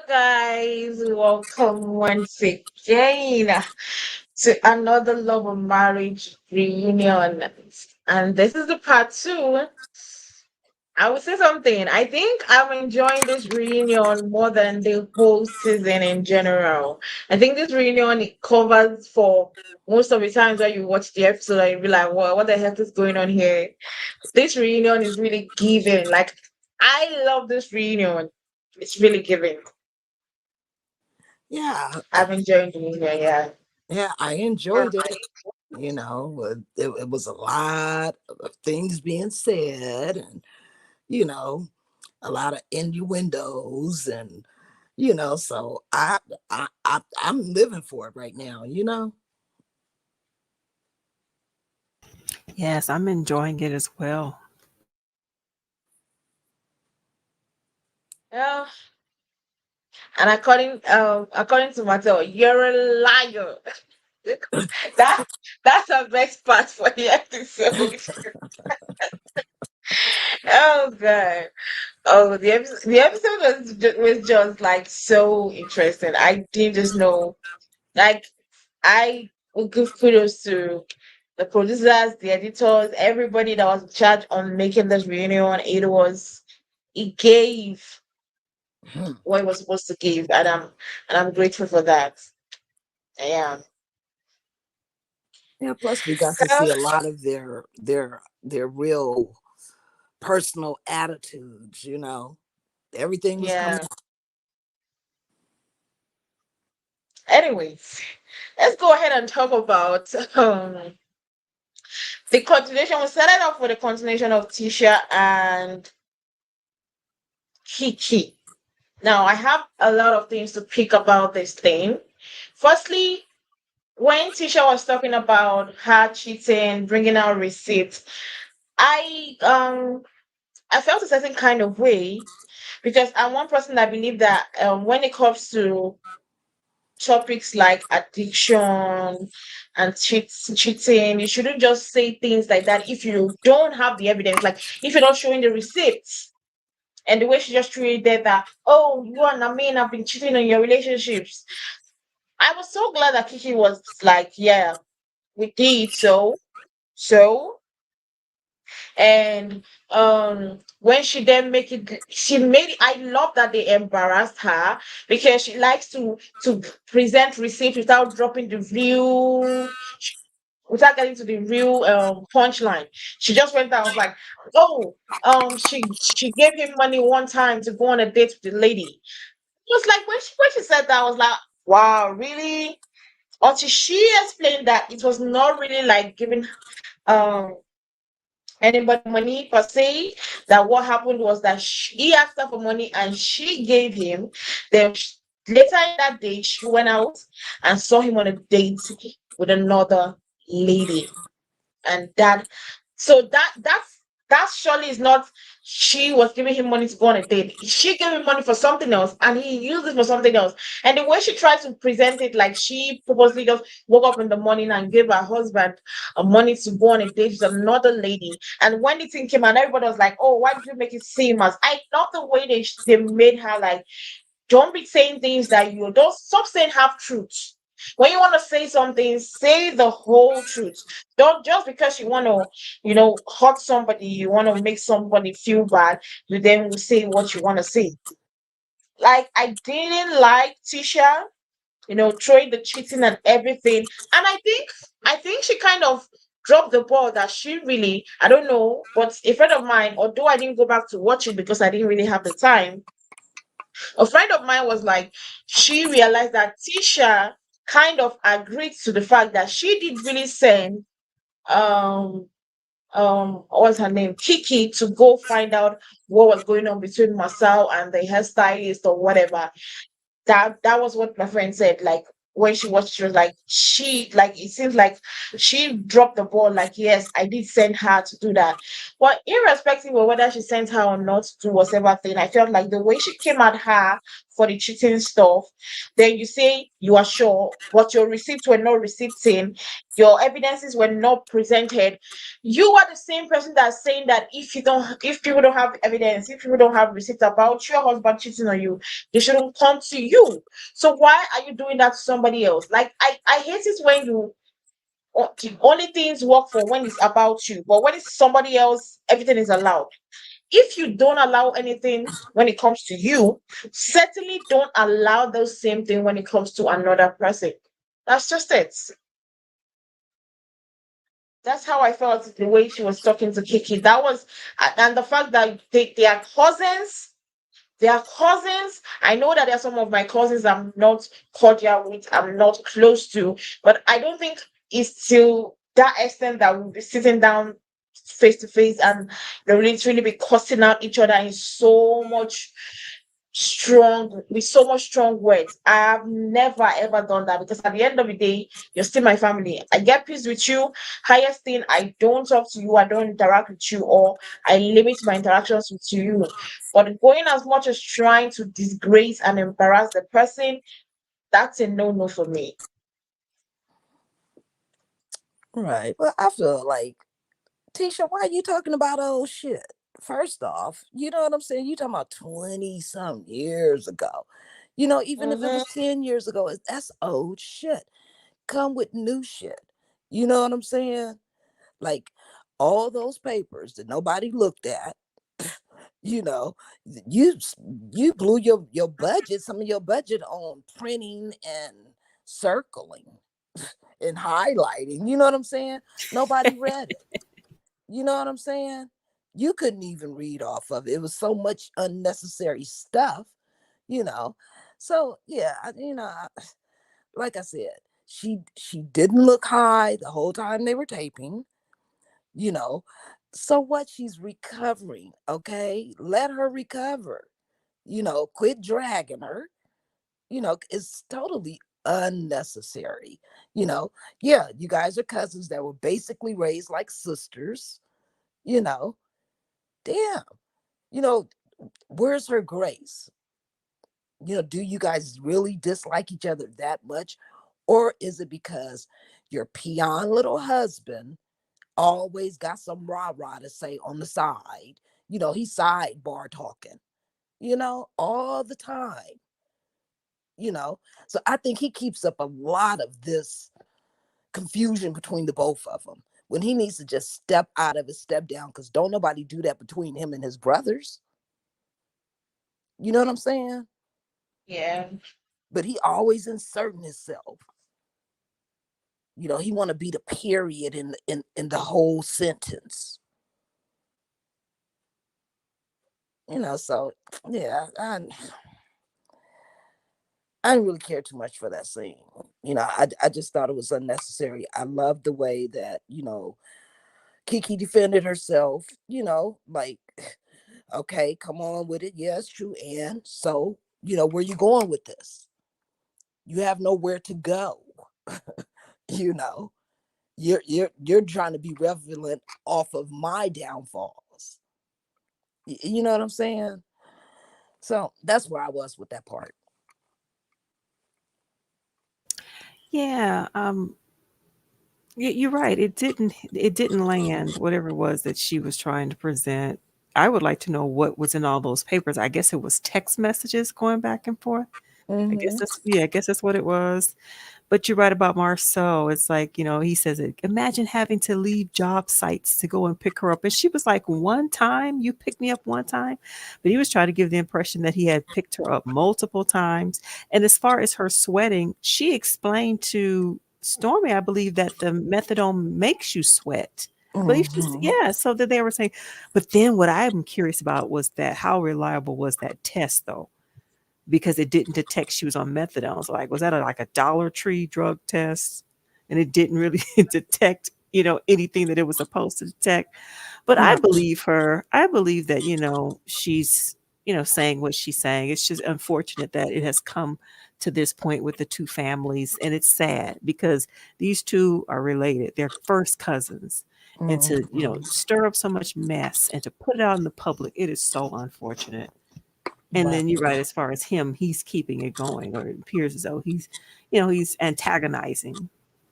guys, welcome once again to another Love of Marriage reunion. And this is the part two. I would say something. I think I'm enjoying this reunion more than the whole season in general. I think this reunion it covers for most of the times that you watch the episode and you be like, well, what the heck is going on here? This reunion is really giving. Like, I love this reunion. It's really giving. Yeah, I've enjoyed doing it, yeah. yeah, I enjoyed it. It was a lot of things being said, and you know, a lot of innuendos, and so I'm living for it right now. Yes, I'm enjoying it as well. Yeah. And according to Martell, you're a liar. that that's the best part for the episode. Oh god. Oh, the episode was just like so interesting. I didn't just know. Like I would give kudos to the producers, the editors, everybody that was in charge on making this reunion. It gave what it was supposed to give, and I'm grateful for that. Yeah. Yeah. Plus, we got to So see a lot of their real personal attitudes. Everything was coming yeah. Anyways, let's go ahead and talk about the continuation. We started off with the continuation of Tisha and Kiki. Now I have a lot of things to pick about this thing. Firstly, when Tisha was talking about her cheating, bringing out receipts, I um I felt a certain kind of way because I'm one person that believe that when it comes to topics like addiction and cheating, you shouldn't just say things like that if you don't have the evidence, like if you're not showing the receipts. And the way she just treated that, oh, you and Amin have been cheating on your relationships. I was so glad that Kiki was like, yeah, we did so. And when she then make it, she made it, I love that they embarrassed her because she likes to present receipts without dropping the real, without getting to the real punchline. She just went out, was like, oh, she gave him money one time to go on a date with the lady. It was like when she said that, I was like, wow, really? Until she explained that it was not really like giving um anybody money per se. That what happened was that he asked her for money and she gave him. Then later in that day, she went out and saw him on a date with another lady, and that surely is not. She was giving him money to go on a date. She gave him money for something else, and he used it for something else. And the way she tried to present it, like she purposely just woke up in the morning and gave her husband money to go on a date with another lady. And when the thing came out, everybody was like, "Oh, why did you make it seem as?" I love the way they made her like, don't be saying things that you don't, stop saying half truths. When you want to say something, say the whole truth. Don't just because you want to, hurt somebody, you want to make somebody feel bad, you then will say what you want to say. Like I didn't like Tisha, throwing the cheating and everything. And I think she kind of dropped the ball that she really, I don't know, but a friend of mine, although I didn't go back to watch it because I didn't really have the time, a friend of mine was like, she realized that Tisha kind of agreed to the fact that she did really send um what's her name, Kiki, to go find out what was going on between Marcel and the hairstylist or whatever. That was what my friend said. Like when she watched, she was like, it seems like she dropped the ball. Like, yes, I did send her to do that. But irrespective of whether she sent her or not to do whatever thing, I felt like the way she came at her for the cheating stuff, then you say you are sure, but your receipts were not receipting, your evidences were not presented. You are the same person that's saying that if people don't have evidence, if people don't have receipts about your husband cheating on you, they shouldn't come to you. So why are you doing that to somebody else? Like I hate it when you only things work for when it's about you, but when it's somebody else, everything is allowed. If you don't allow anything when it comes to you, certainly don't allow those same thing when it comes to another person. That's just it. That's how I felt the way she was talking to Kiki. That was, and the fact that they are cousins. They are cousins. I know that there are some of my cousins I'm not cordial with, I'm not close to, but I don't think it's to that extent that we'll be sitting down face to face and literally be cussing out each other in so much strong with so much strong words. I have never ever done that because at the end of the day, you're still my family. I get peace with you. Highest thing, I don't talk to you, I don't interact with you, or I limit my interactions with you. But going as much as trying to disgrace and embarrass the person, that's a no-no for me. Right. Well, I feel like, Tisha, why are you talking about old shit? First off, you know what I'm saying? You talking about 20 some years ago. Even if it Mm-hmm. was 10 years ago, that's old shit. Come with new shit. You know what I'm saying? Like all those papers that nobody looked at, you know, you you blew your budget, some of your budget on printing and circling and highlighting. You know what I'm saying? Nobody read it. You know what I'm saying? You couldn't even read off of it. It was so much unnecessary stuff, you know. So yeah, like I said, she didn't look high the whole time they were taping, you know. So what? She's recovering, okay? Let her recover. Quit dragging her. It's totally unnecessary. You know, yeah, you guys are cousins that were basically raised like sisters, you know. Damn, you know, where's her grace? Do you guys really dislike each other that much? Or is it because your peon little husband always got some rah-rah to say on the side? He's sidebar talking, all the time, you know. So I think he keeps up a lot of this confusion between the both of them when he needs to just step out of it, step down, because don't nobody do that between him and his brothers. You know what I'm saying? Yeah. But he always inserting himself. He want to be the period in the whole sentence. So yeah, I didn't really care too much for that scene. I just thought it was unnecessary. I love the way that, Kiki defended herself, like, okay, come on with it. Yeah, it's true. And so, where you going with this? You have nowhere to go. you know, you're trying to be relevant off of my downfalls. You know what I'm saying? So that's where I was with that part. Yeah, you're right. It didn't land whatever it was that she was trying to present. I would like to know what was in all those papers. I guess it was text messages going back and forth. I guess Mm-hmm. that's yeah, I guess that's what it was. But you're right about Marceau. It's like, he says it. Imagine having to leave job sites to go and pick her up. And she was like, one time, you picked me up one time. But he was trying to give the impression that he had picked her up multiple times. And as far as her sweating, she explained to Stormy, I believe, that the methadone makes you sweat. I believe she's, Mm-hmm. yeah. So that they were saying, but then what I'm curious about was that how reliable was that test, though? Because it didn't detect she was on methadone. I was like, was that like a Dollar Tree drug test? And it didn't really detect, anything that it was supposed to detect. But I Right. believe her. I believe that, she's, saying what she's saying. It's just unfortunate that it has come to this point with the two families. And it's sad because these two are related. They're first cousins. And to, Mm-hmm. stir up so much mess and to put it out in the public, it is so unfortunate. And Right. then you're right, as far as him, he's keeping it going, or it appears as though he's, he's antagonizing.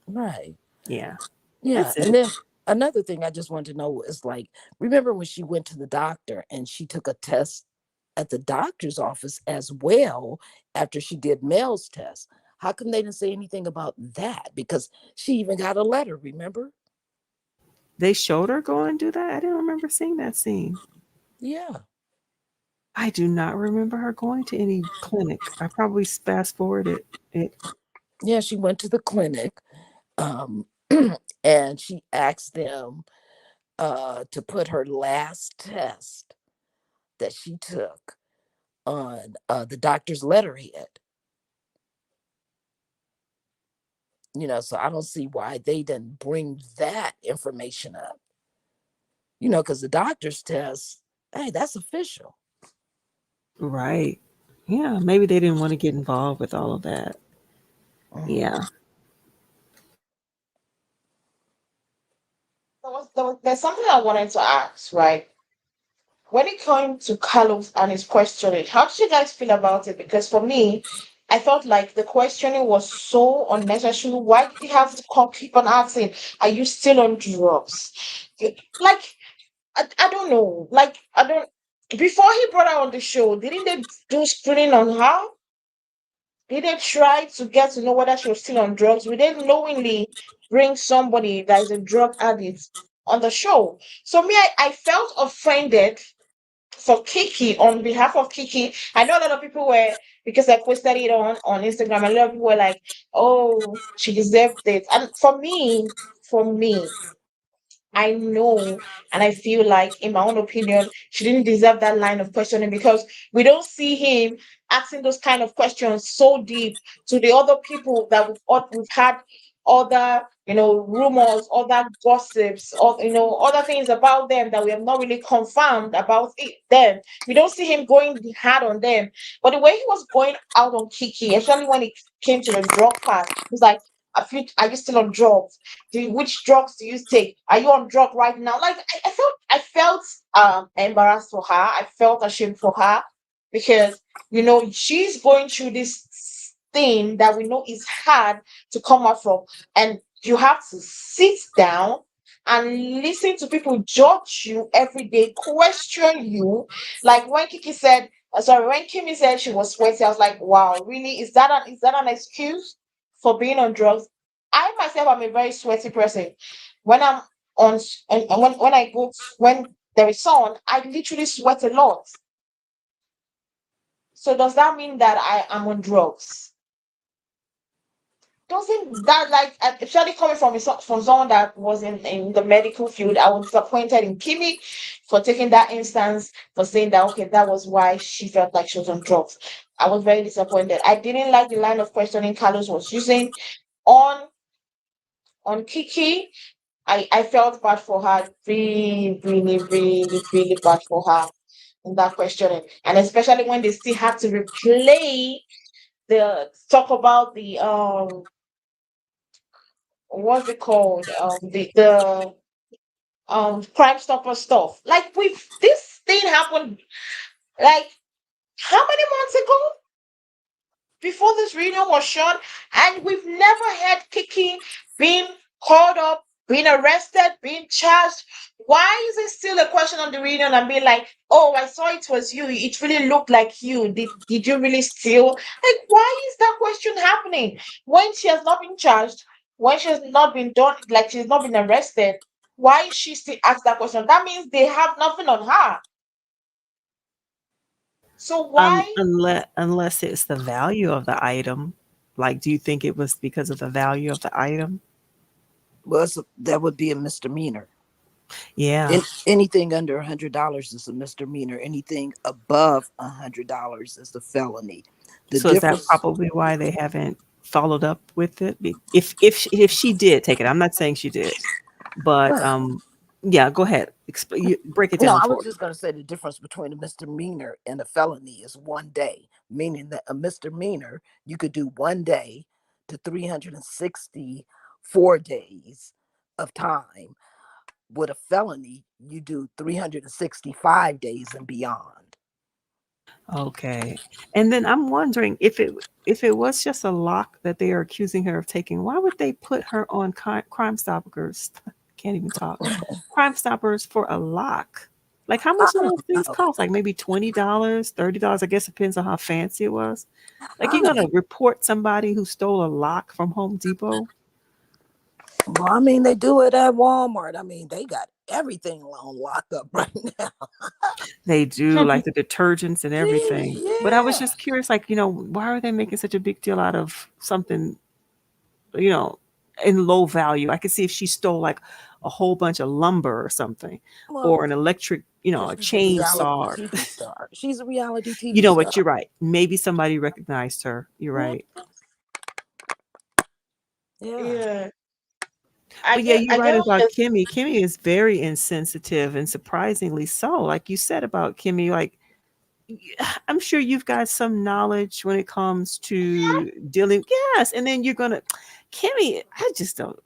Right. Yeah, Yeah. that's And it. then another thing I just wanted to know is like, remember when she went to the doctor and she took a test at the doctor's office as well after she did Mel's test? How come they didn't say anything about that? Because she even got a letter, remember? They showed her go and do that. I didn't remember seeing that scene. Yeah. I do not remember her going to any clinic. I probably fast forwarded it. Yeah, she went to the clinic, um, and she asked them to put her last test that she took on the doctor's letterhead. So I don't see why they didn't bring that information up. Because the doctor's test, hey, that's official. Right. Yeah, maybe they didn't want to get involved with all of that. Mm. Yeah. There's something I wanted to ask, right? When it came to Carlos and his questioning, how did you guys feel about it? Because for me, I felt like the questioning was so unnecessary. Why did he have to keep on asking, "Are you still on drugs?" Like, I don't know. Like, I don't. Before he brought her on the show, didn't they do screening on her? Did they try to get to know whether she was still on drugs? We didn't knowingly bring somebody that is a drug addict on the show. So me, I felt offended for Kiki on behalf of Kiki. I know a lot of people were, because I posted it on Instagram. A lot of people were like, "Oh, she deserved it." And for me, I know and I feel like, in my own opinion, she didn't deserve that line of questioning, because we don't see him asking those kind of questions so deep to the other people that we've had other, rumors, other gossips, or other things about them that we have not really confirmed about them. We don't see him going hard on them, but the way he was going out on Kiki, especially when it came to the drug part, he was like, are you still on drugs? Which drugs do you take? Are you on drug right now? Like, I felt embarrassed for her. I felt ashamed for her, because she's going through this thing that we know is hard to come out from, and you have to sit down and listen to people judge you every day, question you. Like when Kiki said, sorry, when Kimmy said she was sweaty, I was like, wow, really? Is that an excuse for being on drugs? I myself am a very sweaty person. When I'm and when I go when there is sun, I literally sweat a lot. So does that mean that I am on drugs? Doesn't that, like, especially coming from someone that was in the medical field, I was disappointed in Kimmy for taking that instance, for saying that, okay, that was why she felt like she was on drugs. I was very disappointed. I didn't like the line of questioning Carlos was using on Kiki. I felt bad for her, really, really, really, really bad for her in that questioning. And especially when they still had to replay the talk about the what's it called? The Crime Stopper stuff. Like, with this thing happened, like, how many months ago? Before this reunion was shown, and we've never had Kiki being called up, being arrested, being charged. Why is it still a question on the reunion and being like, "Oh, I saw it was you. It really looked like you. Did you really steal?" Like, why is that question happening when she has not been charged, when she has not been done, like she's not been arrested? Why is she still asked that question? That means they have nothing on her. So why? Unless it's the value of the item. Like, do you think it was because of the value of the item? Well, that would be a misdemeanor. Yeah. Anything under $100 is a misdemeanor. Anything above $100 is a felony. The So is that difference, probably why they haven't followed up with it? If she did take it, I'm not saying she did, but right? yeah, go ahead. Break it No, down I for was me. just going to say the difference between a misdemeanor and a felony is one day, meaning that a misdemeanor you could do one day to 364 days of time. With a felony, you do 365 days and beyond. Okay. And then I'm wondering if it was just a lock that they are accusing her of taking, why would they put her on Crime Stoppers? Can't even talk. Crime Stoppers for a lock. Like how I much do those don't things know. cost? Like maybe $20, $30. I guess it depends on how fancy it was. Like I you're don't. gonna report somebody who stole a lock from Home Depot? Well, I mean, they do it at Walmart. I mean, they got everything on lockup right now. They do, like the detergents and everything. But I was Yeah. just curious, like, why are they making such a big deal out of something, you know, in low value? I could see if she stole like a whole bunch of lumber or something, Well, or an electric, because a she's a reality chainsaw. TV star. She's a reality You TV know what? star. You're right. Maybe somebody recognized her. You're Mhm. right. Yeah. Yeah. I But yeah, get you're I right get about what Kimmy. Kimmy is very insensitive and surprisingly so. Like you said about Kimmy, like I'm sure you've got some knowledge when it comes to dealing. Yes, and then you're gonna, Kimmy. I just don't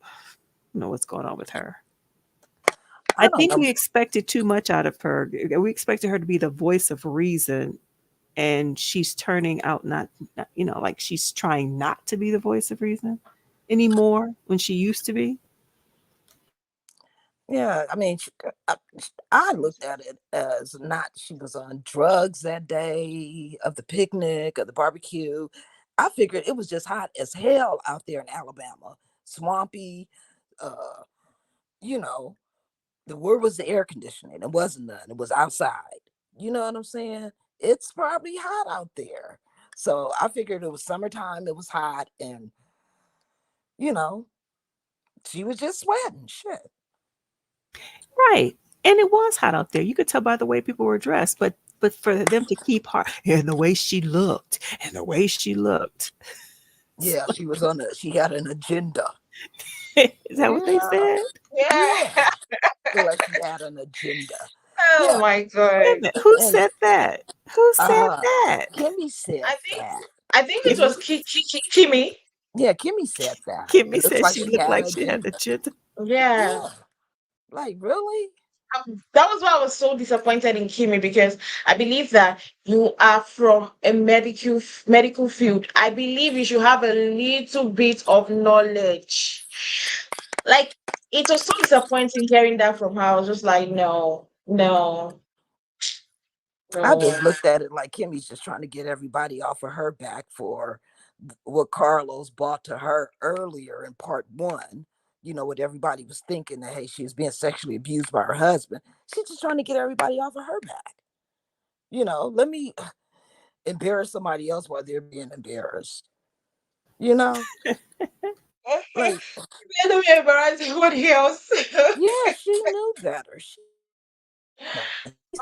know what's going on with her. I I don't think know. we expected too much out of her. We expected her to be the voice of reason, and she's turning out not like she's trying not to be the voice of reason anymore when she used to be. Yeah, I mean, I looked at it as not she was on drugs that day of the picnic or the barbecue. I figured it was just hot as hell out there in Alabama, swampy. Uh, you know, where was the air conditioning? It wasn't none. It was outside. You know what I'm saying? It's probably hot out there. So I figured it was summertime. It was hot, and you know, she was just sweating. Shit. Right. And it was hot out there. You could tell by the way people were dressed, but for them to keep her and the way she looked and the way she looked. Yeah, she was on a. She had an agenda. Is that what they Yeah, said? yeah. yeah. Feel like she had an agenda. Oh Yeah, my Wait a god. minute. Who and said that? Who said uh, that? Kimmy said I think that. I think it Kimmy, was Kimmy. yeah, Kimmy said that. Kimmy It looks said like she she looked had an like she had a agenda. chin. Yeah. Yeah, like really? That was why I was so disappointed in Kimmy because I believe that you are from a medical field. I believe you should have a little bit of knowledge. Like it was so disappointing hearing that from her. I was just like, no, no, I just no. looked at it like Kimmy's just trying to get everybody off of her back for what Carlos brought to her earlier in part one. You know, what everybody was thinking that, hey, she was being sexually abused by her husband. She's just trying to get everybody off of her back. You know, let me embarrass somebody else while they're being embarrassed. You know, like, You know me embarrass everybody else. yeah, she knew better. She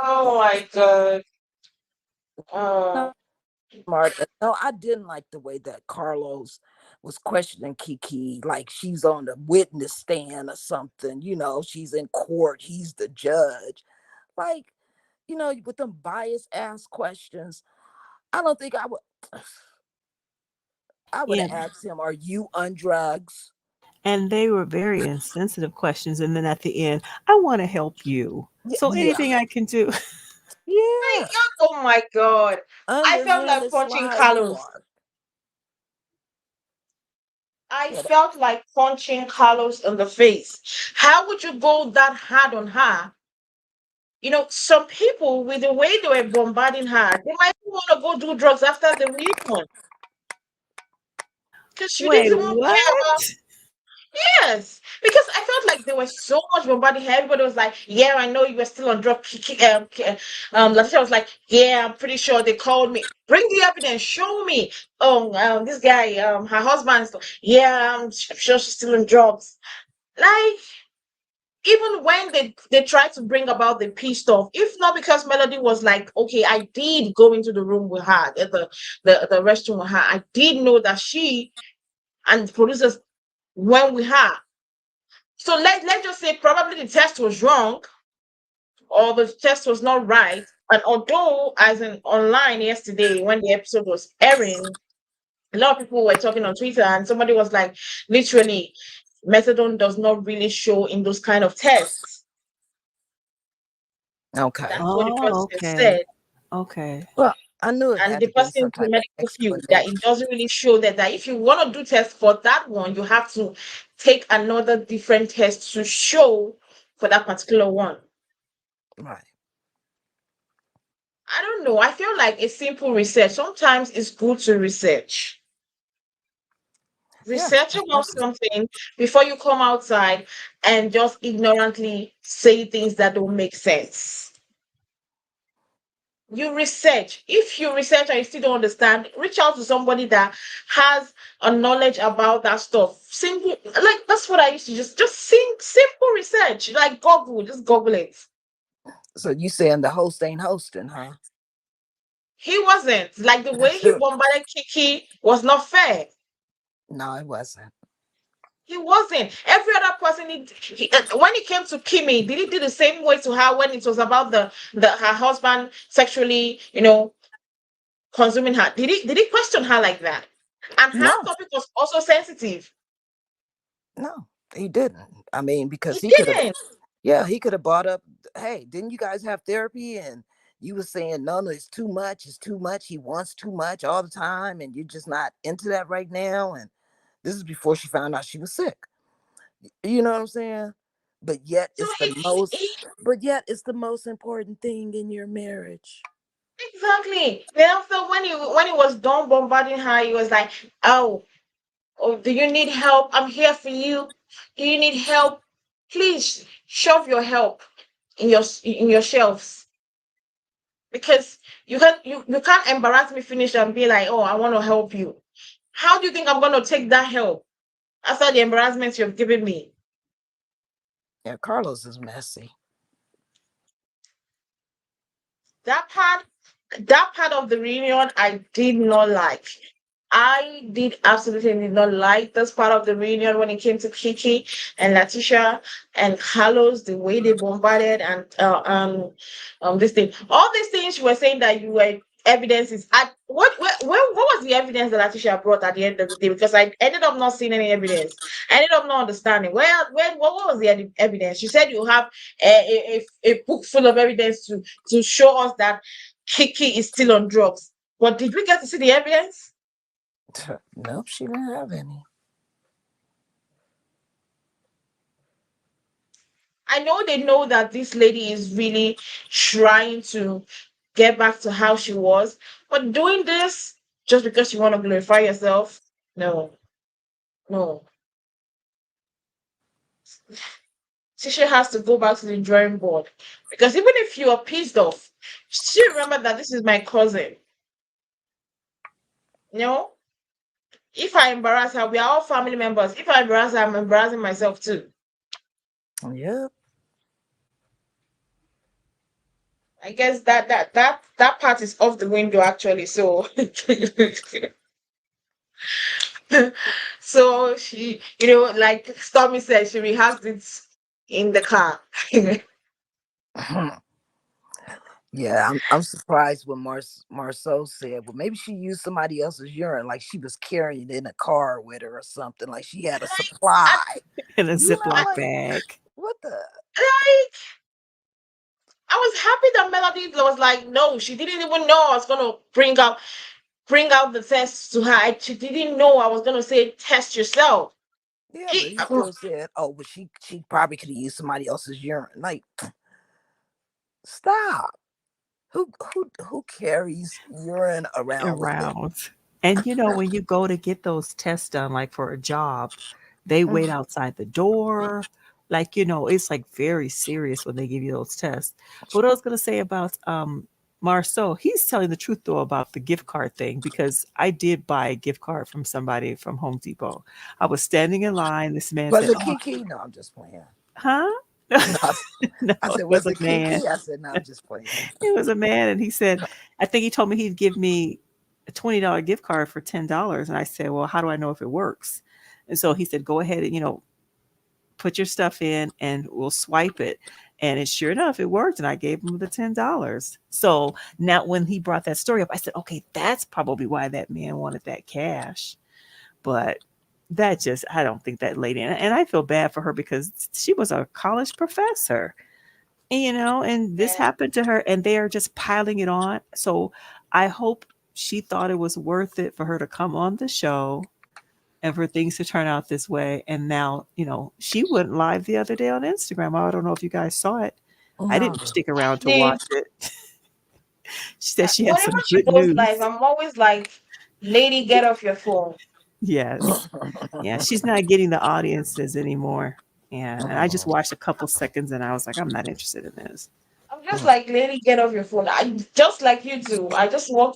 Oh my god. Oh. smart. No, I didn't like the way that Carlos was questioning Kiki, like she's on the witness stand or something. You know, she's in court. He's the judge. Like, you know, with them bias ass questions. I don't think I would. I would Yeah. have asked him, "Are you on drugs?" And they were very insensitive questions. And then at the end, I want to help you. Yeah, So yeah, anything I can do. My yeah. god, oh my god. I felt Underhand like and punching slide Carlos. remark. I Yeah, felt like punching Carlos in the face. How would you go that hard on her? Some people, with the way they were bombarding her, they might want to go do drugs after the reunion because she didn't Wait, even care about. what? Yes, because I felt like there was so much bombarding her. Everybody was like, "Yeah, I know you were still on drugs." LaTisha was like, "Yeah, I'm pretty sure they called me. Bring the evidence. Show me." Oh, this guy, her husband's. Yeah, I'm sure she's still on drugs. Like even when they tried to bring about the peace stuff, if not because Melody was like, okay, I did go into the room with her at the restroom with her. I did know that she and the producers went with her. So let's just say probably the test was wrong or the test was not right. And although as in online yesterday when the episode was airing, a lot of people were talking on Twitter and somebody was like, literally, methadone does not really show in those kind of tests. okay. That's what the Oh, person okay. said. Okay. Well, I knew it and had the to be person some in the type of medical field, that it explanation. doesn't really show that if you want to do tests for that one, you have to take another different test to show for that particular one. Right. I don't know. I feel like a simple research. Sometimes it's good to research. Yeah. Research about something before you come outside and just ignorantly say things that don't make sense. You research. If you research and you still don't understand, reach out to somebody that has a knowledge about that stuff. Simple, like that's what I used to just simple research. Like Google, just Google it. So you saying the host ain't hosting, huh? He wasn't like the way he bombarded Kiki was not fair. No, it wasn't. He wasn't. Every other person, when it came to Kimmy, did he do the same way to her when it was about the her husband sexually, consuming her? Did he question her like that? And her No, topic was also sensitive. no, he didn't. I mean, because He he could have, didn't. yeah, he could have brought up, hey, didn't you guys have therapy? And you were saying, no, no, it's too much. It's too much. He wants too much all the time. And you're just not into that right now. And this is before she found out she was sick. You know what I'm saying? But yet So it's the most, he but yet it's the most important thing in your marriage. exactly. Then after when he was done bombarding her, he was like, "Oh, oh, do you need help? I'm here for you. Do you need help? Please shove your help in your shelves." Because you can't embarrass me finish and be like, oh, I want to help you. How do you think I'm going to take that help after the embarrassment you've given me? Yeah, Carlos is messy. That part that part of the reunion I did not like. I did absolutely did not like this part of the reunion when it came to Kiki and LaTisha and Carlos, the way they bombarded and this thing. All these things you were saying that you were evidence is at what was the evidence that LaTisha brought at the end of the day? Because I ended up not seeing any evidence. I ended up not understanding. What was the evidence? You said you have a book full of evidence to show us that Kiki is still on drugs. But did we get to see the evidence? Nope, she didn't have any. I know they know that this lady is really trying to get back to how she was, but doing this just because you want to glorify yourself, no, no. Tisha has to go back to the drawing board because even if you are pissed off, still remember that this is my cousin. You know, if I embarrass her, we are all family members. If I embarrass her, I'm embarrassing myself too. Yep. I guess that part is off the window actually. So so she, like Stormy said, she rehearsed it in the car. Yeah, I'm surprised when Marceau said, well, maybe she used somebody else's urine, like she was carrying it in a car with her or something, like she had a I, supply. in a You know, Ziploc like bag. what the? I, I was happy that Melody was like, no, she didn't even know I was gonna bring out the test to her. She didn't know I was gonna say test yourself. Yeah, but He, he still said, oh, well, she probably could have used somebody else's urine. Like, stop. Who carries urine around with them? Around. And when you go to get those tests done, like for a job, they wait outside the door. Like, it's like very serious when they give you those tests. But what I was gonna say about Marceau, he's telling the truth though about the gift card thing because I did buy a gift card from somebody from Home Depot. I was standing in line. This man Was said, it "Oh, Kiki? No, I'm just playing. huh?" No, No, I it said, was was a it man. Kiki? I said, no, I'm just playing. It was a man, and he said, I think he told me he'd give me a $20 gift card for $10. And I said, well, how do I know if it works? And so he said, go ahead and, put your stuff in and we'll swipe it. And sure enough, it worked. And I gave him the $10. So now when he brought that story up, I said, okay, that's probably why that man wanted that cash. But that just, I don't think that lady, and I feel bad for her because she was a college professor, and this yeah, happened to her and they are just piling it on. So I hope she thought it was worth it for her to come on the show and for things to turn out this way. And now, she went live the other day on Instagram. I don't know if you guys saw it. I No. didn't stick around to The watch it. She said she had whenever some she good goes live, news. I'm always like, "Lady, get off your phone." Yes. Yeah, she's not getting the audiences anymore. Yeah, and I just watched a couple seconds and I was like, I'm not interested in this. I'm just like, "Lady, get off your phone." I just like you do. I just walk.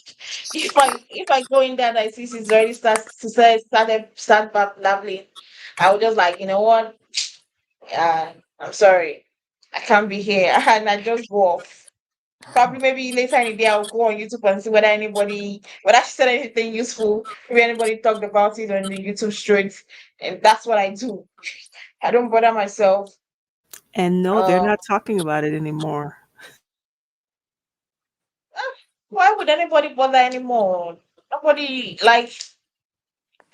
If I go in there and I see she's already start babbling, I would just like, you know what? I'm sorry, I can't be here, and I just walk. Probably maybe later in the day I'll go on YouTube and see whether she said anything useful, maybe anybody talked about it on the YouTube straight, and that's what I do. I don't bother myself. And no, they're Um, not talking about it anymore. why would anybody bother anymore? Nobody like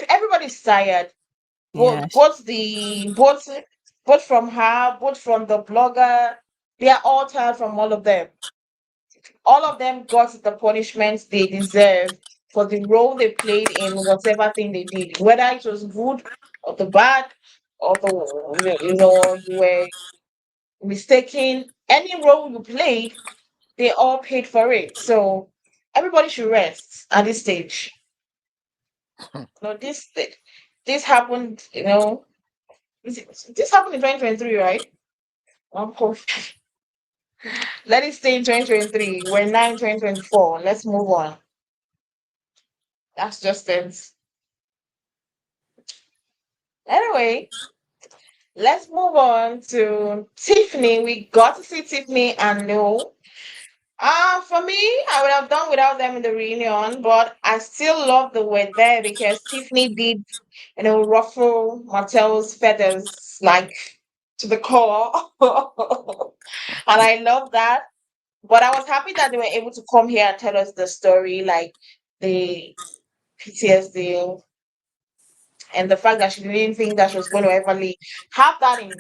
everybody's tired. Yeah. Both from her, both from the blogger. They are all tired from all of them. All of them got the punishments they deserve for the role they played in whatever thing they did, whether it was good or the bad or you were mistaken. Any role you played, they all paid for it. So everybody should rest at this stage. No, this happened. This happened in 2023, right? Um, Let it stay in 2023. We're now in 2024. Let's move on. That's just it. Anyway, let's move on to Tiffany. We got to see Tiffany and Lou. For me, I would have done without them in the reunion, but I still love the way there because Tiffany did, ruffle Martell's feathers like to the core. And I love that. But I was happy that they were able to come here and tell us the story, like the PTSD and the fact that she didn't think that she was going to ever have that in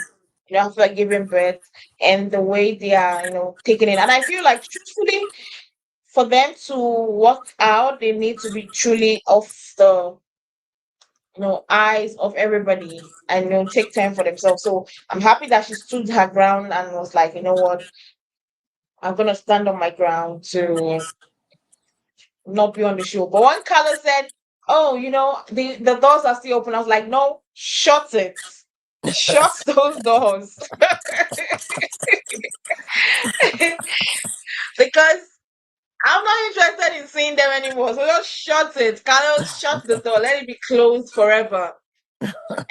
after giving birth and the way they are taking it. And I feel like truthfully for them to work out they need to be truly off the eyes of everybody and take time for themselves. So I'm happy that she stood her ground and was like, you know what, I'm gonna stand on my ground to not be on the show. But when Carla said, "Oh, the doors are still open," I was like, "No, shut it, shut those doors," because I'm not interested in seeing them anymore. So just shut it, Carlos. Shut the door. Let it be closed forever.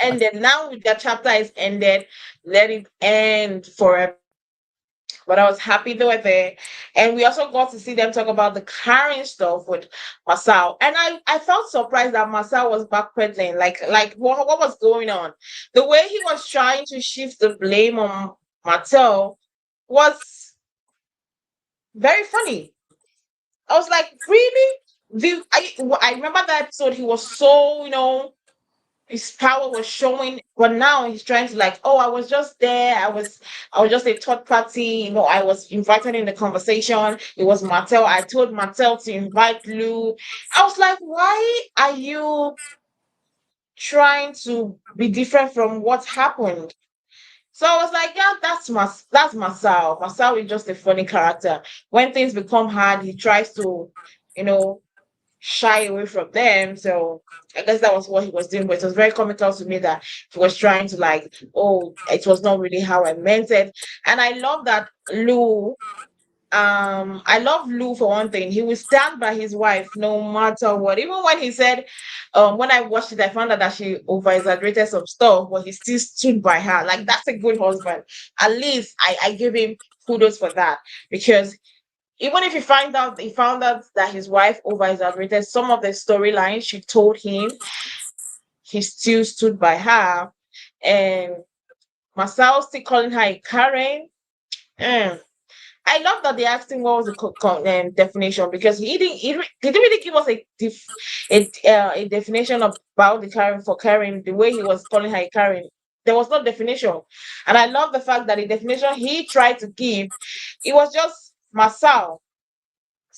And then now the chapter is ended. Let it end forever. But I was happy they were there. And we also got to see them talk about the carrying stuff with Masao. And I felt surprised that Masao was backpedaling. Like what was going on? The way he was trying to shift the blame on Martell was very funny. I was like, really? I remember that episode. He was so, his power was showing, but now he's trying to like, oh, I was just there. I was just a third party. I was invited in the conversation. It was Martel. I told Martel to invite Lou. I was like, why are you trying to be different from what happened? So I was like, yeah, that's Masao. Masao is just a funny character. When things become hard, he tries to, you know, shy away from them. So I guess that was what he was doing. But it was very comical to me that he was trying to like, oh, it was not really how I meant it. And I love that Lou. I love Lou for one thing. He will stand by his wife no matter what. Even when he said, when I watched it, I found out that she over exaggerated some stuff, but he still stood by her. Like that's a good husband. At least I give him kudos for that because even if he found out that his wife over exaggerated some of the storylines she told him, he still stood by her. And Masao still calling her a Karen. Mm. I love that they asked him what was the definition because he didn't really give us a definition about the Karen for Karen the way he was calling her a Karen. There was no definition, and I love the fact that the definition he tried to give, it was just Masao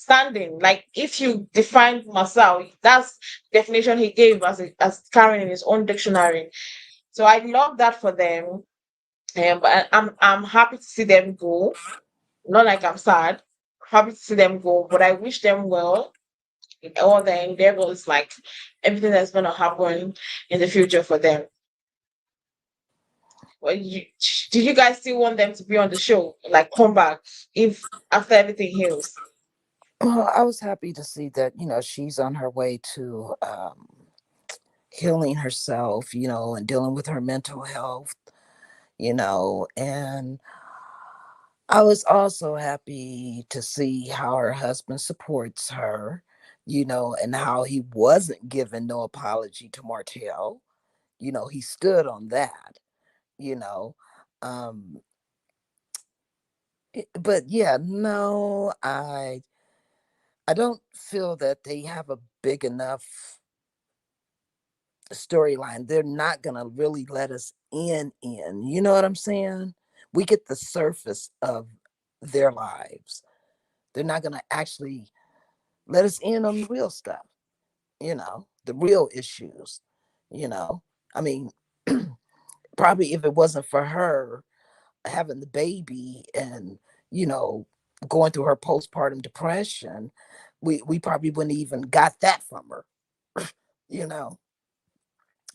standing. Like if you define Marcel, that's definition he gave as carrying in his own dictionary. So I love that for them. But I'm happy to see them go. Not like I'm sad. Happy to see them go, but I wish them well in all their endeavors, like everything that's gonna happen in the future for them. Well, did you guys still want them to be on the show, like come back if after everything heals? Well, I was happy to see that, she's on her way to healing herself, and dealing with her mental health, and I was also happy to see how her husband supports her, and how he wasn't giving no apology to Martell. He stood on that, you know. Um, but yeah, no, I don't feel that they have a big enough storyline. They're not gonna really let us in. You know what I'm saying? We get the surface of their lives. They're not gonna actually let us in on the real stuff, the real issues, you know. I mean, probably if it wasn't for her having the baby and, you know, going through her postpartum depression, we probably wouldn't even got that from her, you know.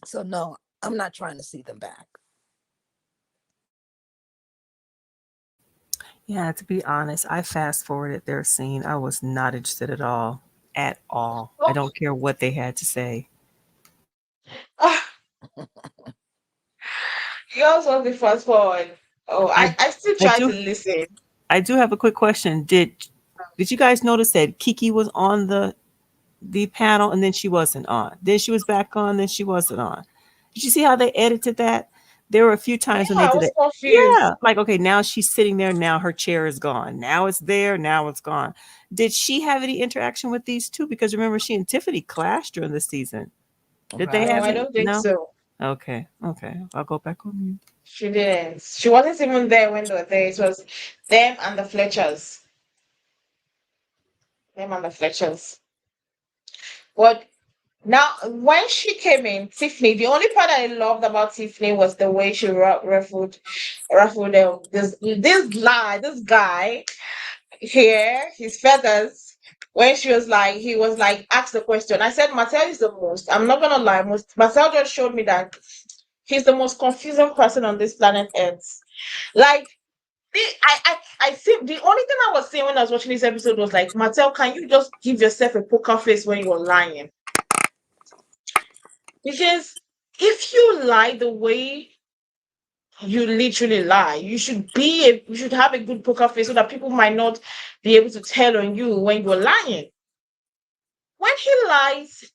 So no, I'm not trying to see them back. Yeah, to be honest, I fast forwarded their scene. I was not interested at all. At all. I Oh, don't care what they had to say. ah, you also want the fast forward. Oh, I I still I try to do listen. I do have a quick question. Did you guys notice that Kiki was on the panel and then she wasn't on? Then she was back on, then she wasn't on. Did you see how they edited that? There were a few Yeah, times when they I did was it. confused. Yeah, like okay, now she's sitting there, now her chair is gone. Now it's there, now it's gone. Did she have any interaction with these two? Because remember, she and Tiffany clashed during the season. Did they No, have Right. I any? don't think No? so. Okay, okay. I'll go back on mute. She didn't. She wasn't even there when they were there. It was them and the Fletchers. Them and the Fletchers. But now, when she came in, Tiffany, the only part I loved about Tiffany was the way she ruffled this guy here, his feathers. When she was like, he was like, asked the question. I said, Martell is the most. I'm not gonna lie, Martell just showed me that he's the most confusing person on this planet Earth. Like, I think the only thing I was saying when I was watching this episode was like, Martell, can you just give yourself a poker face when you were lying? Because if you lie the way you literally lie, you should have a good poker face so that people might not be able to tell on you when you're lying. When he lies,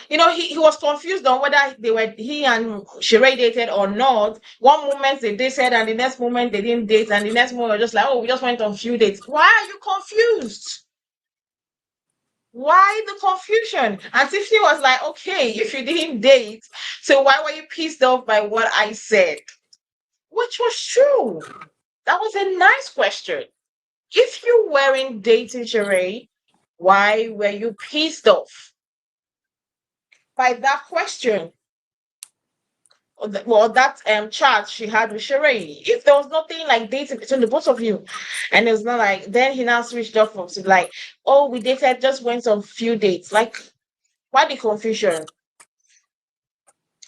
he was confused on whether he and Sheree dated or not. One moment they dated and the next moment they didn't date, and the next moment just like, oh, we just went on few dates. Why are you confused? Why the confusion? And Tiffany was like, okay, if you didn't date, so why were you pissed off by what I said? Which was true. That was a nice question. If you weren't dating Sheree, why were you pissed off by that question? Well, that chat she had with Sheree. If there was nothing like dating between the both of you, and it was not like, then he now switched off from to like, oh, we dated, just went on few dates. Like, why the confusion?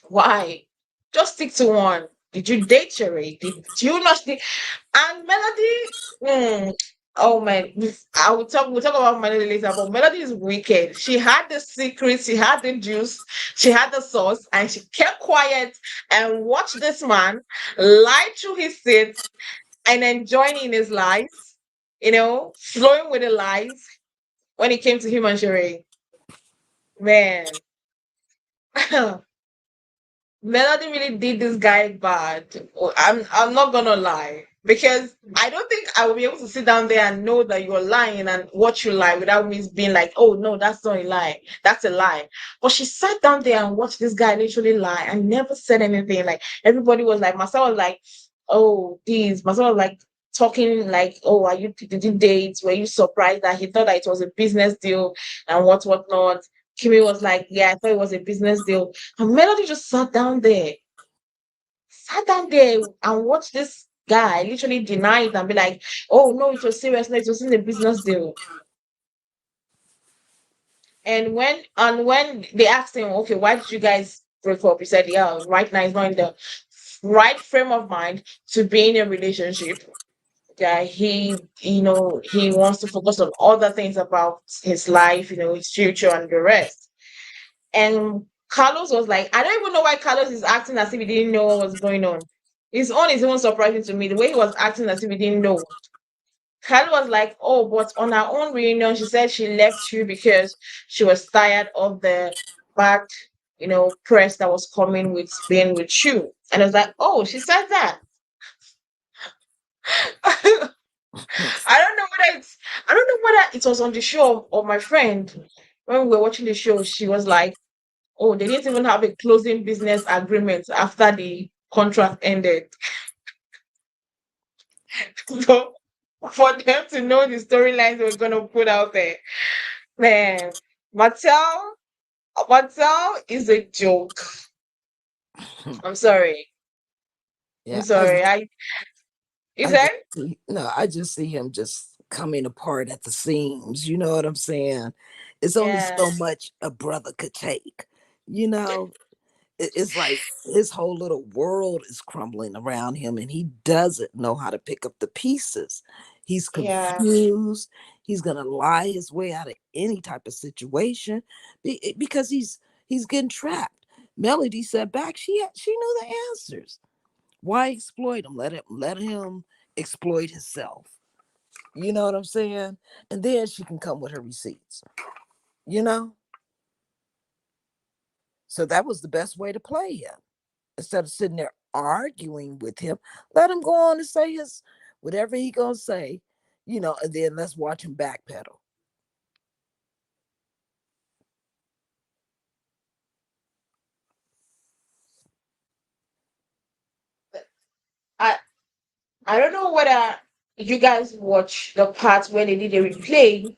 Why? Just stick to one. Did you date Sheree? Did you not? And Melody, oh man, we'll talk about Melody later, but Melody is wicked. She had the secrets, she had the juice, she had the sauce, and she kept quiet and watched this man lie through his seat and enjoying in his lies, flowing with the lies when it came to him and Sheree. Man. Melody really did this guy bad. I'm not gonna lie. Because I don't think I will be able to sit down there and know that you're lying and watch you lie without me being like, oh no, that's not a lie. That's a lie. But she sat down there and watched this guy literally lie and never said anything. Like everybody was like, Marcel was like, oh, these. Marcel was like, talking like, "Oh, are you did you date? Were you surprised?" That he thought that it was a business deal and what not. Kimmy was like, "Yeah, I thought it was a business deal." And Melody just sat down there and watched this guy literally deny it and be like, "Oh no, it was serious. No, it wasn't a business deal." And when they asked him, "Okay, why did you guys break up?" He said, "Yeah, right now he's not in the right frame of mind to be in a relationship. Yeah, he wants to focus on other things about his life, his future and the rest." And Carlos was like, I don't even know why Carlos is acting as if he didn't know what was going on. His own is even surprising to me, the way he was acting as if he didn't know. Carlos was like, "Oh, but on her own reunion, she said she left you because she was tired of the bad, press that was coming with being with you." And I was like, "Oh, she said that." I don't know whether it was on the show or my friend when we were watching the show. She was like, "Oh, they didn't even have a closing business agreement after the contract ended." So for them to know the storylines we're gonna put out there, man, Martell, Martell is a joke. I'm sorry. I'm Yeah, sorry. You I just said? no, I just see him just coming apart at the seams. You know what I'm saying? It's only Yeah, so much a brother could take. You know, it's like his whole little world is crumbling around him, and he doesn't know how to pick up the pieces. He's yeah, confused. He's gonna lie his way out of any type of situation because he's getting trapped. Melody said back she knew the answers. Why exploit him? Let him exploit himself. You know what I'm saying? And then she can come with her receipts. You know? So that was the best way to play him. Instead of sitting there arguing with him, let him go on and say his whatever he gonna say, and then let's watch him backpedal. I I don't know whether you guys watch the part where they did a replay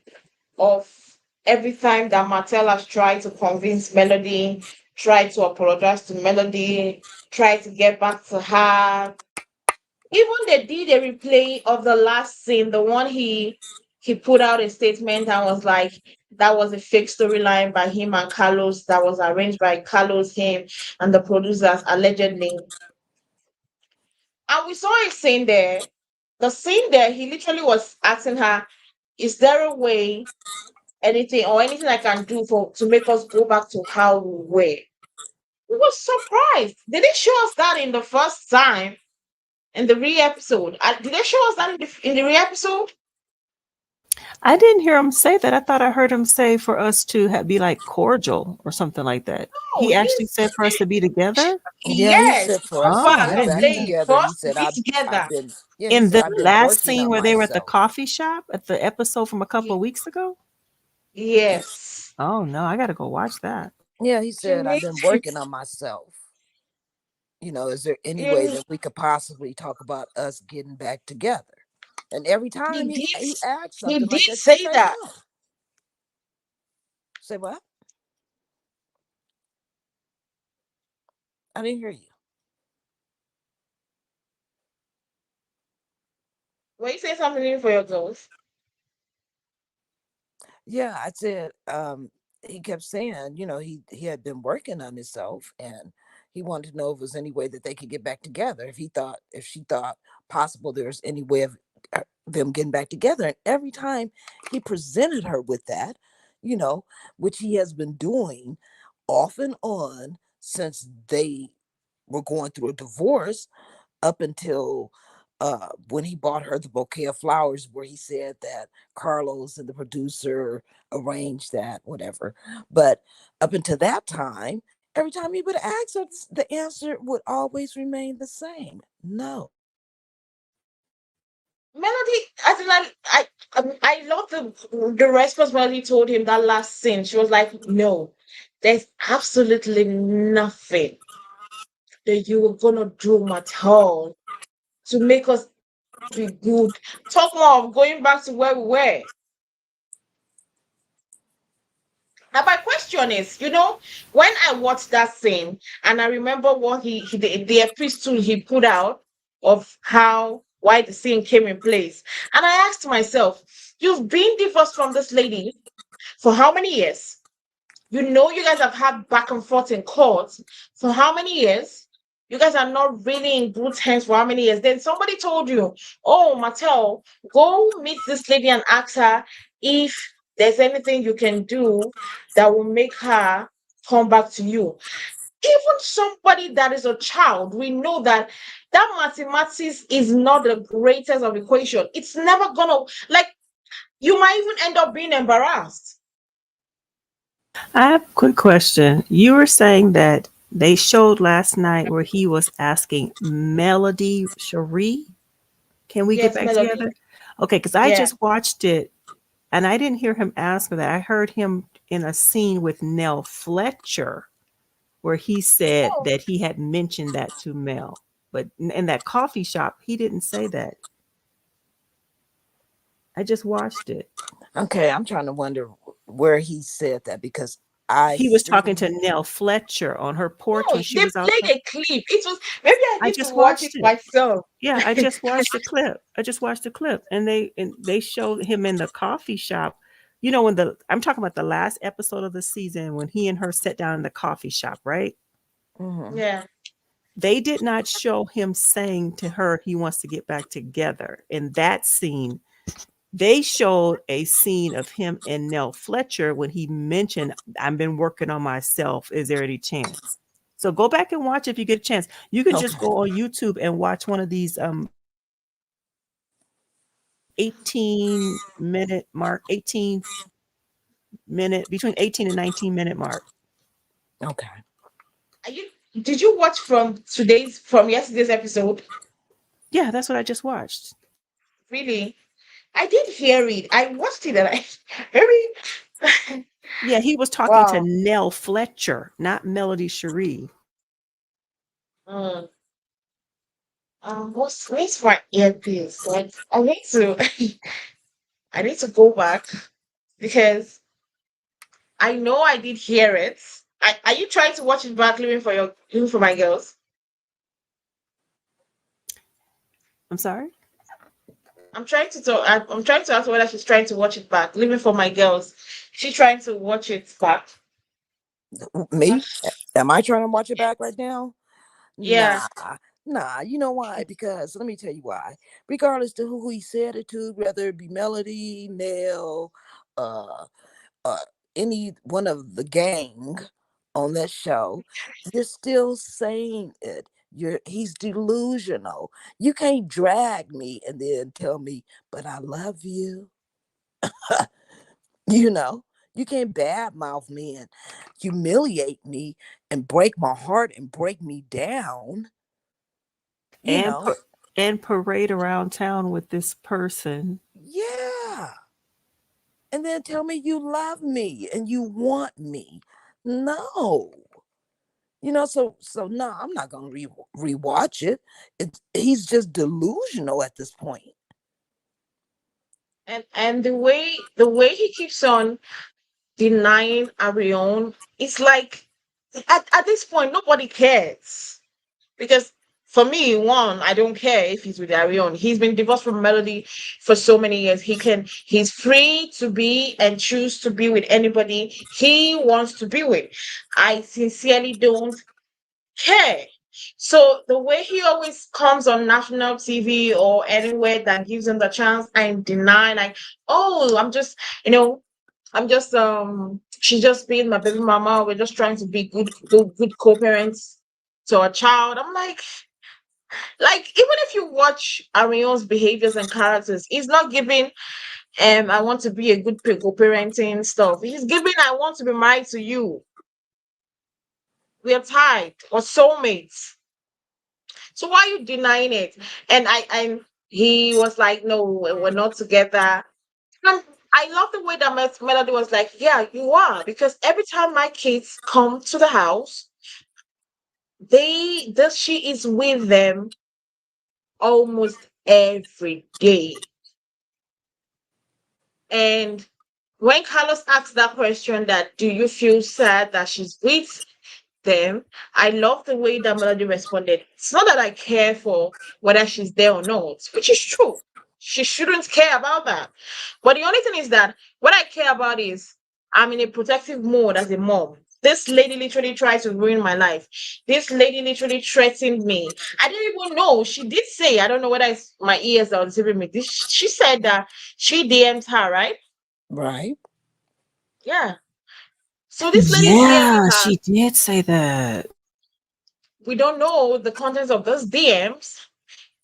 of every time that Martell has tried to convince Melody, tried to apologize to Melody, tried to get back to her. Even they did a replay of the last scene, the one he put out a statement and was like, that was a fake storyline by him and Carlos, that was arranged by Carlos, him, and the producers allegedly. And we saw a scene there. The scene there, he literally was asking her, "Is there a way, anything I can do for to make us go back to how we were?" We were surprised. They didn't show us that in the first time in the re episode. Did they show us that in the re episode? I didn't hear him say that. I thought I heard him say for us to be like cordial or something like that. No, He actually said for us to be together. Yeah, he yes, said for that us to Oh, part I get I'm didn't back hear that. saying. together. For He us to said be I've together. been yeah, he In said the I've been last working scene on where they were at the myself. coffee shop at the episode from a couple Ye- of weeks ago. Yes. Oh no, I gotta go watch that. Yeah, he You said I've need been to. working on myself. Is there any way You, that we could possibly talk about us getting back together? And every he time he did. he asked He something like did that, she say say that. no. Say what? I didn't hear you. When you say something new for your girls, Yeah, I said he kept saying, he had been working on himself and he wanted to know if there was any way that they could get back together. If she thought possible there's any way of them getting back together. And every time he presented her with that, which he has been doing off and on since they were going through a divorce, up until when he bought her the bouquet of flowers, where he said that Carlos and the producer arranged that, whatever. But up until that time, every time he would ask her, the answer would always remain the same: no. Melody, as in I love the response Melody told him that last scene. She was like, "No, there's absolutely nothing that you were gonna do, Martell, to make us be good. Talk more of going back to where we were. Now, my question is, when I watched that scene and I remember what the epistle he put out of why the scene came in place, and I asked myself, you've been divorced from this lady for how many years? You guys have had back and forth in court for how many years? You guys are not really in good hands for how many years? Then somebody told you, oh, Martell, go meet this lady and ask her if there's anything you can do that will make her come back to you. Even somebody that is a child, we know that mathematics is not the greatest of equation. It's never gonna, like, you might even end up being embarrassed. I have a quick question. You were saying that they showed last night where he was asking Melody Cherie, can we get Yes, back Melody. together? Okay, because I Yeah. just watched it and I didn't hear him ask for that. I heard him in a scene with Nell Fletcher where he said Oh, that he had mentioned that to Mel. But in that coffee shop, he didn't say that. I just watched it. Okay, I'm trying to wonder where he said that because I He was talking to see. Nell Fletcher on her porch no, when she they was played outside. a clip. It was maybe I I need to just watch it watched it. myself. Yeah, I just watched the clip. I just watched the clip, and they showed him in the coffee shop. You know, when the I'm talking about the last episode of the season when he and her sat down in the coffee shop, right? Mhm. Yeah. They did not show him saying to her he wants to get back together. In that scene, they showed a scene of him and Nell Fletcher when he mentioned, I've been working on myself. Is there any chance? So go back and watch if you get a chance. You can just Okay. go on YouTube and watch one of these 18-minute mark, 18-minute, between 18 and 19-minute mark. Okay. Are you? Did you watch from yesterday's episode? Yeah, that's what I just watched. Really? I did hear it. I watched it and I maybe. Yeah, he was talking to Wow. Nell Fletcher, not Melody Cherie. Mm. Where's my earpiece? Like, I need to I need to go back because I know I did hear it. Are you trying to watch it back, living for my girls? I'm sorry? I'm trying to talk. I'm trying to ask whether she's trying to watch it back. Living for my girls. She's trying to watch it back. Me? Am I trying to watch it back right now? Yeah. Nah, nah. You know why? Because let me tell you why. Regardless to who he said it to, whether it be Melody, Nell, uh, uh, any one of the gang on that show, you're still saying it. He's delusional. You can't drag me and then tell me, but I love you. You know, you can't badmouth me and humiliate me and break my heart and break me down. You And know, and parade around town with this person. yeah. And then tell me you love me and you want me. No. So no, I'm not gonna rewatch it. He's just delusional at this point. And the way he keeps on denying Arion, it's like at this point nobody cares. Because for me, one, I don't care if he's with Arion. He's been divorced from Melody for so many years. He's free to be and choose to be with anybody he wants to be with. I sincerely don't care. So the way he always comes on national TV or anywhere that gives him the chance and deny, like, oh, you know, I'm just she's just being my baby mama. We're just trying to be good co-parents to a child. I'm like even if you watch Arion's behaviors and characters, he's not giving I want to be a good co-parenting stuff. He's giving I want to be married to you. We are tied or soulmates. So why are you denying it? And he was like, no, we're not together. And I love the way that Melody was like, yeah, you are, because every time my kids come to the house, she is with them almost every day. And when Carlos asked that question, that do you feel sad that she's with them, I love the way that Melody responded. It's not that I care for whether she's there or not, which is true. She shouldn't care about that. But the only thing is that what I care about is I'm in a protective mode as a mom. This lady literally tried to ruin my life. This lady literally threatened me. I didn't even know. She did say, I don't know whether it's my ears that were deceiving me. She said that she DMs her, right? Right. Yeah. So this lady is DMing Yeah, her. she did say that. We don't know the contents of those DMs.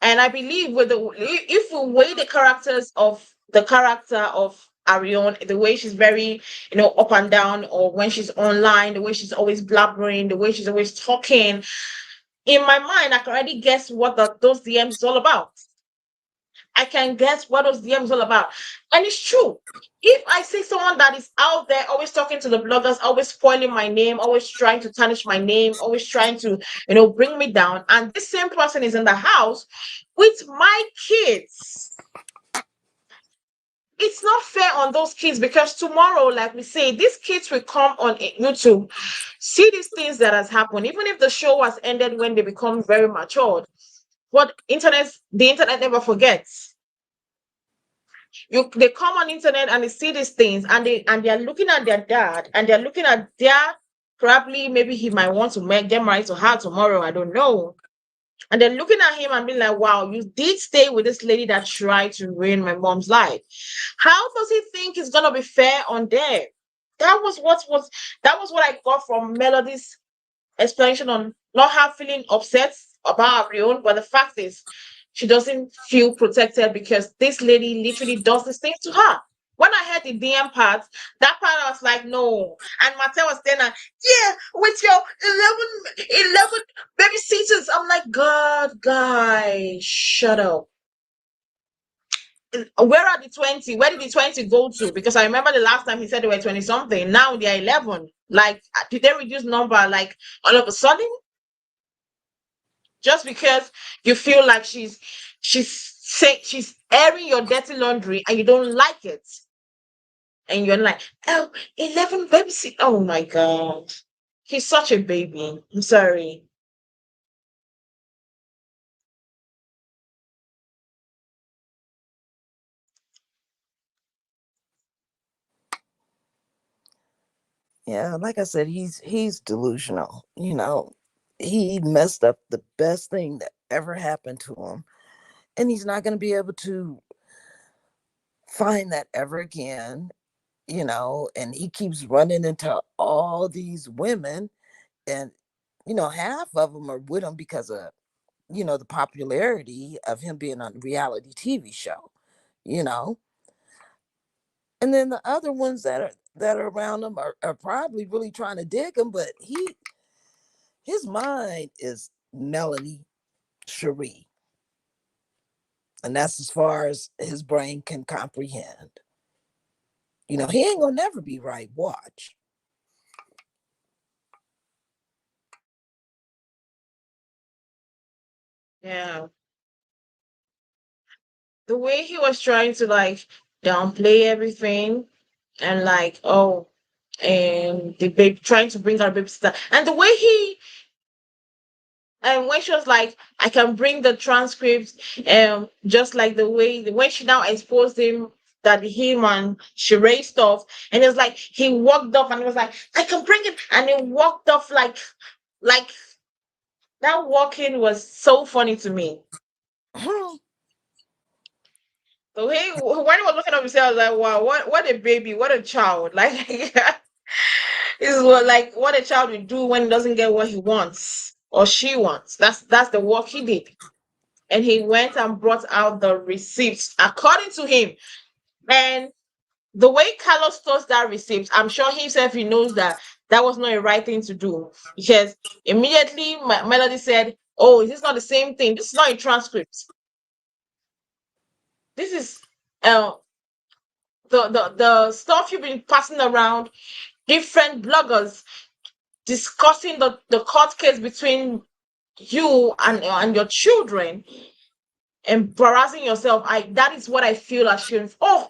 And I believe with the if we weigh the character of Arion, the way she's very, up and down, or when she's online, the way she's always blabbering, the way she's always talking, in my mind, I can already guess what those DMs is all about. I can guess what those DMs all about. And it's true. If I see someone that is out there always talking to the bloggers, always spoiling my name, always trying to tarnish my name, always trying to, bring me down, and this same person is in the house with my kids, it's not fair on those kids, because tomorrow, like we say, these kids will come on YouTube, see these things that has happened, even if the show has ended when they become very matured. But the internet never forgets. They come on internet and they see these things, and they're looking at their dad, and they're looking at their, probably maybe he might want to get married to her tomorrow, I don't know. And they're looking at him and being like, wow, you did stay with this lady that tried to ruin my mom's life. How does he think it's gonna be fair on them? That was what I got from Melody's explanation on not her feeling upset about her own, but the fact is she doesn't feel protected because this lady literally does this thing to her. When I heard the DM part, that part I was like, no. And Martell was there and, yeah, with your 11 babysitters. I'm like, God, guys, shut up. Where are the 20? Where did the 20 go to? Because I remember the last time he said they were 20 something. Now they're 11. Like, did they reduce number like all of a sudden? Just because you feel like she's airing your dirty laundry and you don't like it. And you're like, oh, 11 babysit. Oh my God. He's such a baby. I'm sorry. Yeah, like I said, he's delusional. He messed up the best thing that ever happened to him, and he's not going to be able to find that ever again. And he keeps running into all these women, and half of them are with him because of the popularity of him being on a reality TV show. You know, and then the other ones that are around him are probably really trying to dig him, but his mind is Melanie Cherie, and that's as far as his brain can comprehend. He ain't gonna never be right. Watch. Yeah. The way he was trying to like downplay everything, and like, oh, and the baby trying to bring her babysitter. And the way and when she was like, I can bring the transcripts, just like the way when she now exposed him, that him and she raised off, and it was like he walked off and was like, I can bring it, and he walked off like that. Walking was so funny to me. The way when he was looking at himself, I was like, wow, what a baby, what a child. Like is like what a child would do when he doesn't get what he wants or she wants. That's the work he did. And he went and brought out the receipts according to him. And the way Carlos stole that receipt, I'm sure himself he knows that that was not a right thing to do, because immediately Melody said, "Oh, is this not the same thing? This is not a transcript. This is uh, the stuff you've been passing around, different bloggers discussing the court case between you and your children." embarrassing yourself. That is what I feel ashamed. Oh,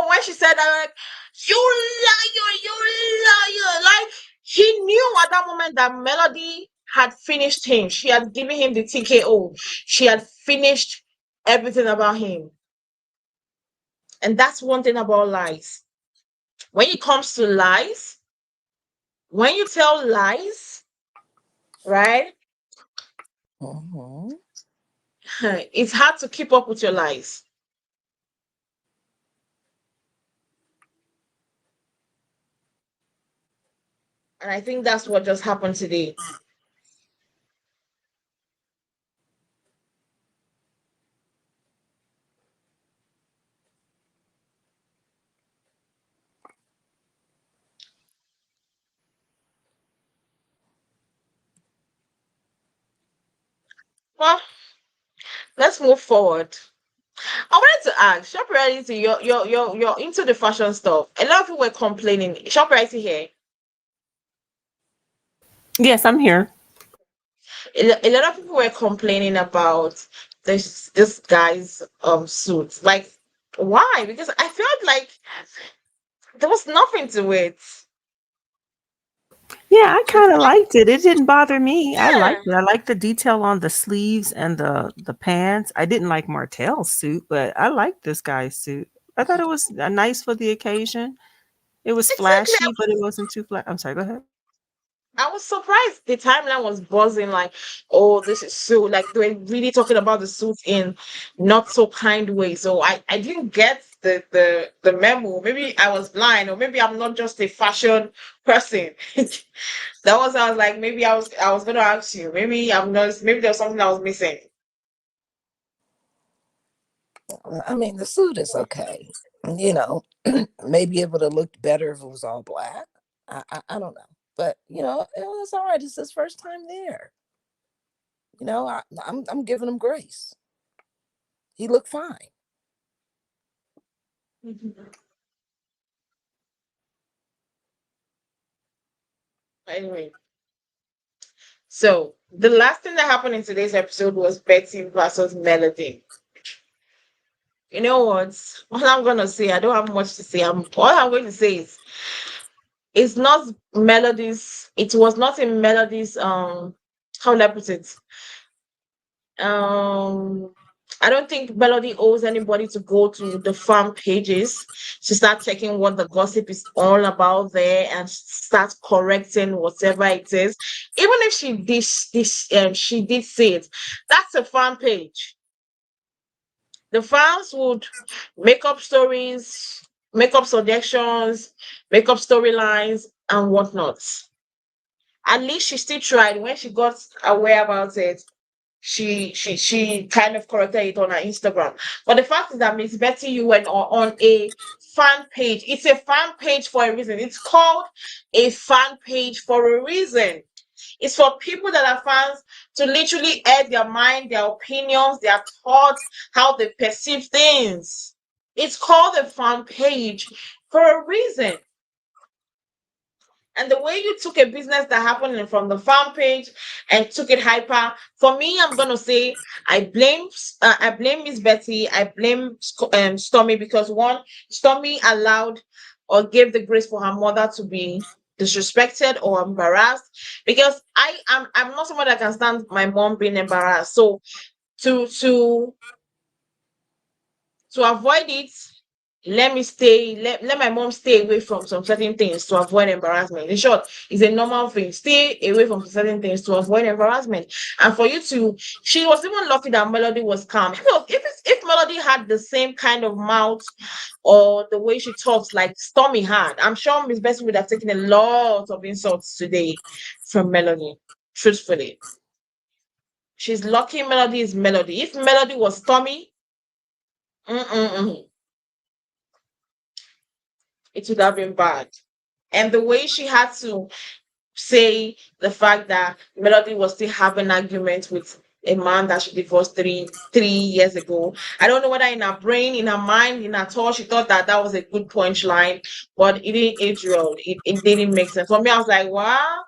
when she said that, like, you liar. Like, he knew at that moment that Melody had finished him. She had given him the TKO. She had finished everything about him. And that's one thing about lies. When it comes to lies, when you tell lies, right, Mm-hmm. it's hard to keep up with your lies. And I think that's what just happened today. Well, let's move forward. I wanted to ask, Shop Reality, you're into the fashion stuff. A lot of people were complaining. Shop Reality here. Yes, I'm here. A lot of people were complaining about this guy's suit. Like, why? Because I felt like there was nothing to it. Yeah, I kind of liked it. It didn't bother me. I Yeah. liked it. I liked the detail on the sleeves and the pants. I didn't like Martell's suit, but I liked this guy's suit. I thought it was nice for the occasion. It was Exactly. flashy, but it wasn't too flat. I'm sorry. Go ahead. I was surprised the timeline was buzzing like, oh, this is so like they were really talking about the suit in not so kind way. So I didn't get the memo. Maybe I was blind, or maybe I'm not just a fashion person. That was I was like, maybe I was gonna ask you. Maybe I'm not maybe there was something I was missing. I mean, the suit is okay. You know, maybe it would have looked better if it was all black. I don't know. But, it was all right. It's his first time there. I'm giving him grace. He looked fine. Mhm. Anyway, so the last thing that happened in today's episode was Betty versus Melody. You know what? All I'm gonna say, I don't have much to say. All I'm going to say is it's not Melody's. It was not in Melody's. How will I put it? Um, I don't think Melody owes anybody to go to the fan pages to start checking what the gossip is all about there and start correcting whatever it is. Even if she did say it, that's a fan page. The fans would make up stories, make up suggestions, make up storylines, and whatnot. At least she still tried. When she got aware about it, she kind of corrected it on her Instagram. But the fact is that Miss Betty, you went on a fan page. It's a fan page for a reason. It's called a fan page for a reason. It's for people that are fans to literally air their mind, their opinions, their thoughts, how they perceive things. It's called a fan page for a reason. And the way you took a business that happened from the fan page and took it hyper, for me, I'm gonna say I blame Miss Betty, I blame Stormy, because one, Stormy allowed or gave the grace for her mother to be disrespected or embarrassed, because I'm not someone that can stand my mom being embarrassed. So to to to avoid it, let my mom stay away from some certain things to avoid embarrassment. In short, it's a normal thing. Stay away from certain things to avoid embarrassment. And for you to, she was even lucky that Melody was calm. If Melody had the same kind of mouth or the way she talks like Stormy had, I'm sure Miss Bessie would have taken a lot of insults today from Melody. Truthfully, she's lucky Melody is Melody. If Melody was Stormy, mm-mm-mm, it would have been bad. And the way she had to say the fact that Melody was still having arguments with a man that she divorced three years ago. I don't know whether in her brain, in her mind, in her thought, she thought that that was a good punchline, but it didn't age well. It didn't make sense. For me, I was like, wow,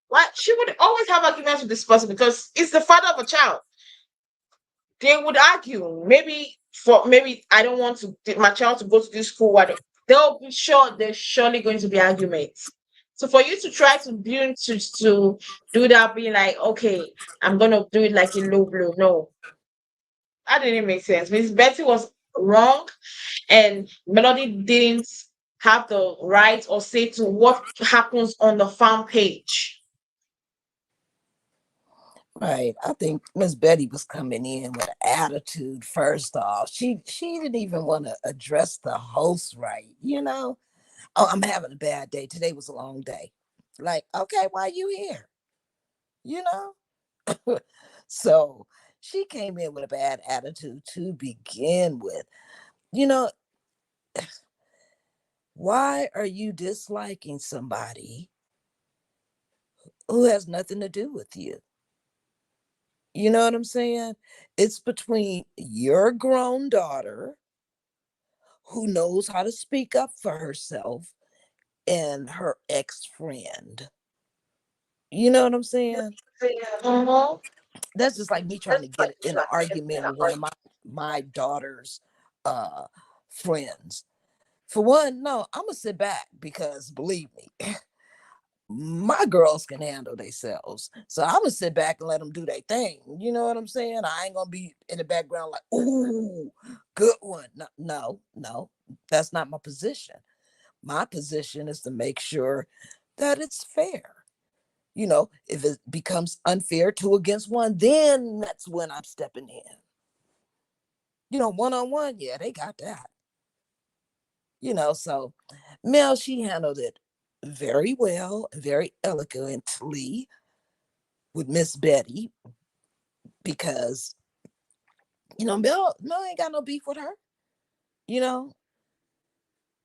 what? She would always have arguments with this person because it's the father of a child. they would argue. Maybe I don't want my child to go to this school. What they'll be sure there's surely going to be arguments. So for you to try to build to do that, being like, okay, I'm gonna do it like a low blow. No, that didn't make sense. Miss Betty was wrong, and Melody didn't have the right or say to what happens on the fan page. Right. I think Miss Betty was coming in with an attitude first off. She didn't even want to address the host right, you know? Oh, I'm having a bad day. Today was a long day. Like, okay, why you here? You know? So she came in with a bad attitude to begin with. You know, why are you disliking somebody who has nothing to do with you? You know what I'm saying? It's between your grown daughter who knows how to speak up for herself and her ex-friend. You know what I'm saying? Mhm. That's just like me trying to get in an argument with one of my daughter's uh friends. For one, no, I'm gonna sit back because believe me, my girls can handle themselves. So I'm gonna sit back and let them do their thing. You know what I'm saying? I ain't gonna be in the background like, ooh, good one. No, no, no, that's not my position. My position is to make sure that it's fair. You know, if it becomes unfair two against one, then that's when I'm stepping in. You know, one on one, yeah, they got that. You know, so Mel, she handled it very well, very eloquently with Miss Betty because Mel ain't got no beef with her. You know,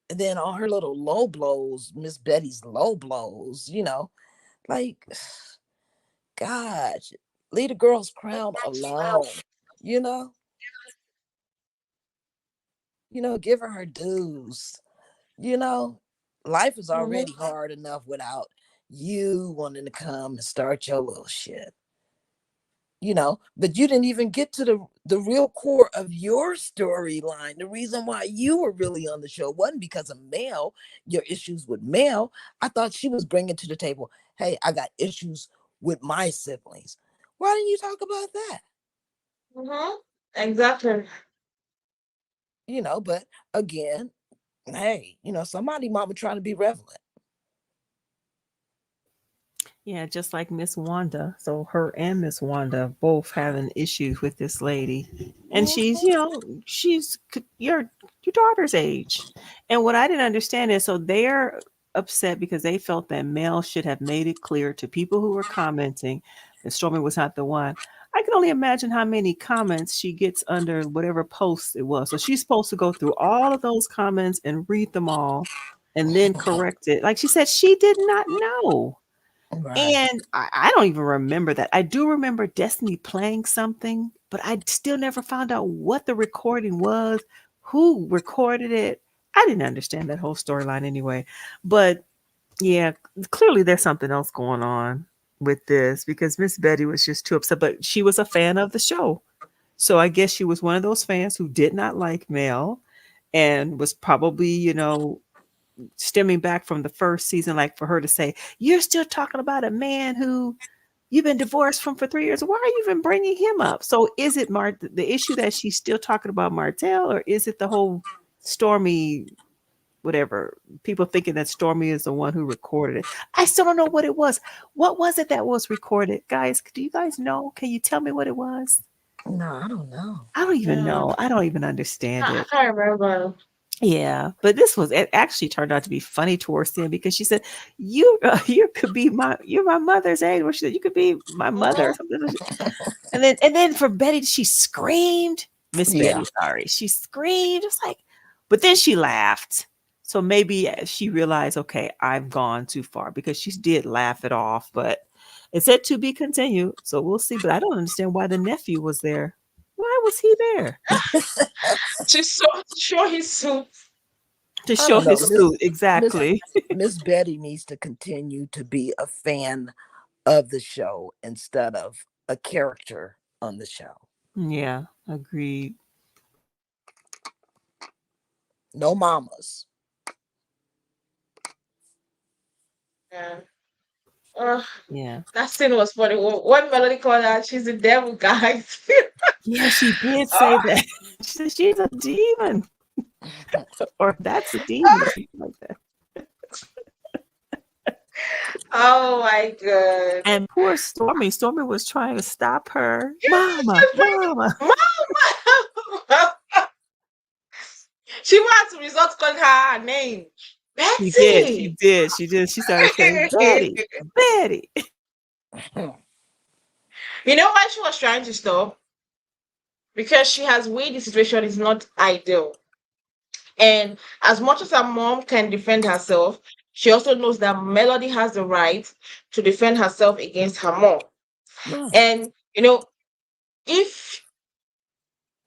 and then all her little low blows, Miss Betty's low blows. Like God, leave the girl's crown alone. You know, give her dues. You know, life is Mhm. already hard enough without you wanting to come and start your little shit. But you didn't even get to the real core of your storyline. The reason why you were really on the show wasn't because of Mel, your issues with Mel. I thought she was bringing to the table, hey, I got issues with my siblings. Why didn't you talk about that? Mhm. Exactly. But again, hey, somebody mama trying to be relevant. Yeah, just like Miss Wanda. So her and Miss Wanda both having issues with this lady, and she's, your daughter's age. And what I didn't understand is, so they're upset because they felt that Mel should have made it clear to people who were commenting that Stormy was not the one. I can only imagine how many comments she gets under whatever post it was. So she's supposed to go through all of those comments and read them all and then correct it. Like she said, she did not know. Right. And I don't even remember that. I do remember Destiny playing something, but I still never found out what the recording was, who recorded it. I didn't understand that whole storyline anyway. But yeah, clearly there's something else going on with this because Miss Betty was just too upset, but she was a fan of the show. So I guess she was one of those fans who did not like Mel and was probably, stemming back from the first season, like for her to say, "You're still talking about a man who you've been divorced from for 3 years. Why are you even bringing him up?" So is it the issue that she's still talking about Martell, or is it the whole Stormy, whatever, people thinking that Stormy is the one who recorded it? I still don't know what it was. What was it that was recorded, guys? Do you guys know? Can you tell me what it was? No, I don't know. I don't even Yeah. know. I don't even understand I it. can't remember. Yeah, but it actually turned out to be funny towards the end because she said, "You, you could be you're my mother's age." Or she said, "You could be my mother," or Mhm. something. And then for Betty, she screamed. Miss Yeah. Betty, sorry, she screamed. It's like, but then she laughed. So maybe she realized, okay, I've gone too far because she did laugh it off. But it said to be continued, so we'll see. But I don't understand why the nephew was there. Why was he there? To show his suit. To I show don't know. his suit, Miss exactly. Miss Betty needs to continue to be a fan of the show instead of a character on the show. Yeah, agreed. No mamas. Yeah. Uh, Yeah. that scene was funny. When Melody called her, she's the devil, guys. Yeah, she did say oh, that. She said she's a demon. Or that's a demon, something like that. oh my god. And poor Stormy. Stormy was trying to stop her. Yeah, Mama, she's mama. like, Mama. She wants to resort to calling her name. She did. She Betty. did. She did. She started saying, Betty, Betty. You know why she was trying to stop? Because she has way the situation is not ideal. And as much as her mom can defend herself, she also knows that Melody has the right to defend herself against her mom. Right. And if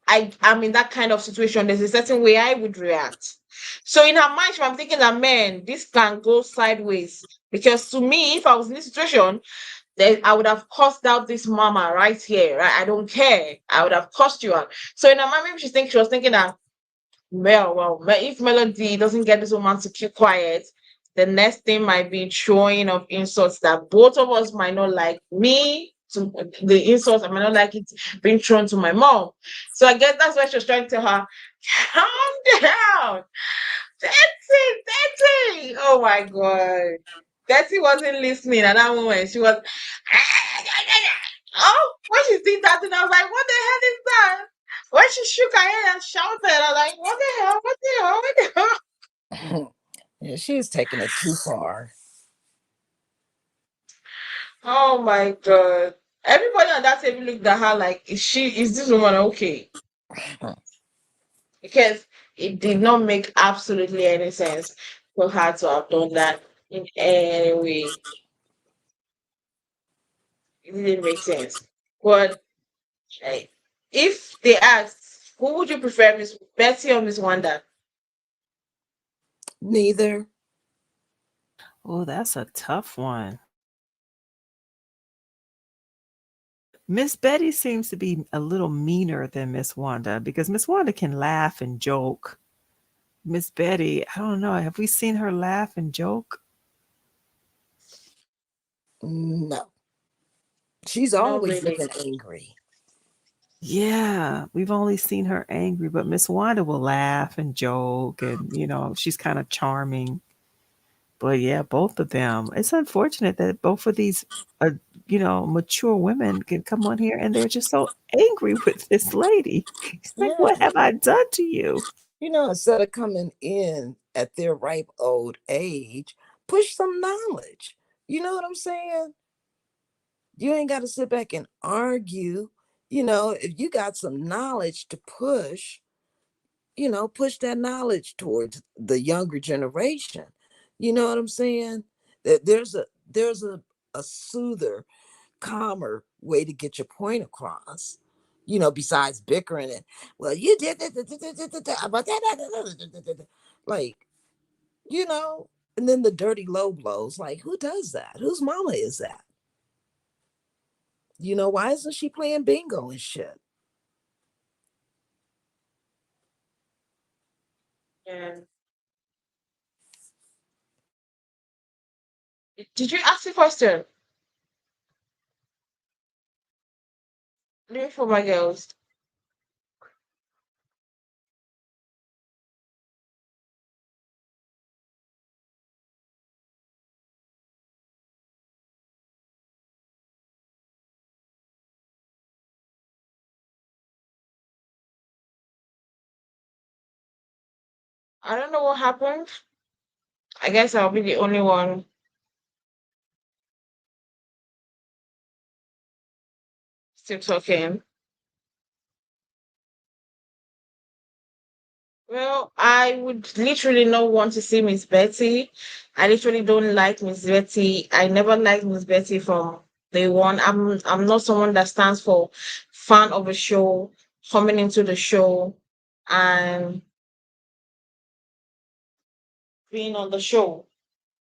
I am in that kind of situation, there's a certain way I would react. So in her mind, I'm thinking that man, this can go sideways. Because to me, if I was in this situation, then I would have cussed out this mama right here, right? I don't care. I would have cussed you out. So in her mind, maybe she was thinking that if Melody doesn't get this woman to keep quiet, the next thing might be throwing of insults that both of us might not like. Me to the insults, I might not like it being thrown to my mom. So I guess that's why she was trying to tell her, calm down. That's it. Oh my god. Betty wasn't listening at that moment. She was oh, when she did that, and I was like, what the hell is that? When she shook her head and shouted, I was like, what the hell? What the hell? What the hell? Yeah, she's taking it too far. Oh my god. Everybody on that table looked at her like, is this woman okay? Because it did not make absolutely any sense for her to have done that in any way. It didn't make sense. But eh, if they asked, who would you prefer, Miss Betty or Miss Wanda? Neither. Oh, that's a tough one. Miss Betty seems to be a little meaner than Miss Wanda because Miss Wanda can laugh and joke. Miss Betty, I don't know. Have we seen her laugh and joke? No. She's Not always really. looking angry. Yeah, we've only seen her angry, but Miss Wanda will laugh and joke, and she's kind of charming. But yeah, both of them. It's unfortunate that both of these, uh, mature women can come on here and they're just so angry with this lady. It's like, Yeah. what have I done to you? Instead of coming in at their ripe old age, push some knowledge. You know what I'm saying? You ain't got to sit back and argue. If you got some knowledge to push, push that knowledge towards the younger generation. You know what I'm saying? That there's a soother, calmer way to get your point across. Besides bickering and well, you did about that, like you know, and then the dirty low blows. Like, who does that? Whose mama is that? Why isn't she playing bingo and shit? Yeah. Did you ask the question? Leave it for my girls. I don't know what happened. I guess I'll be the only one still talking. Well, I would literally not want to see Miss Betty. I literally don't like Miss Betty. I never liked Miss Betty from day one. I'm not someone that stands for fan of a show, coming into the show and being on the show.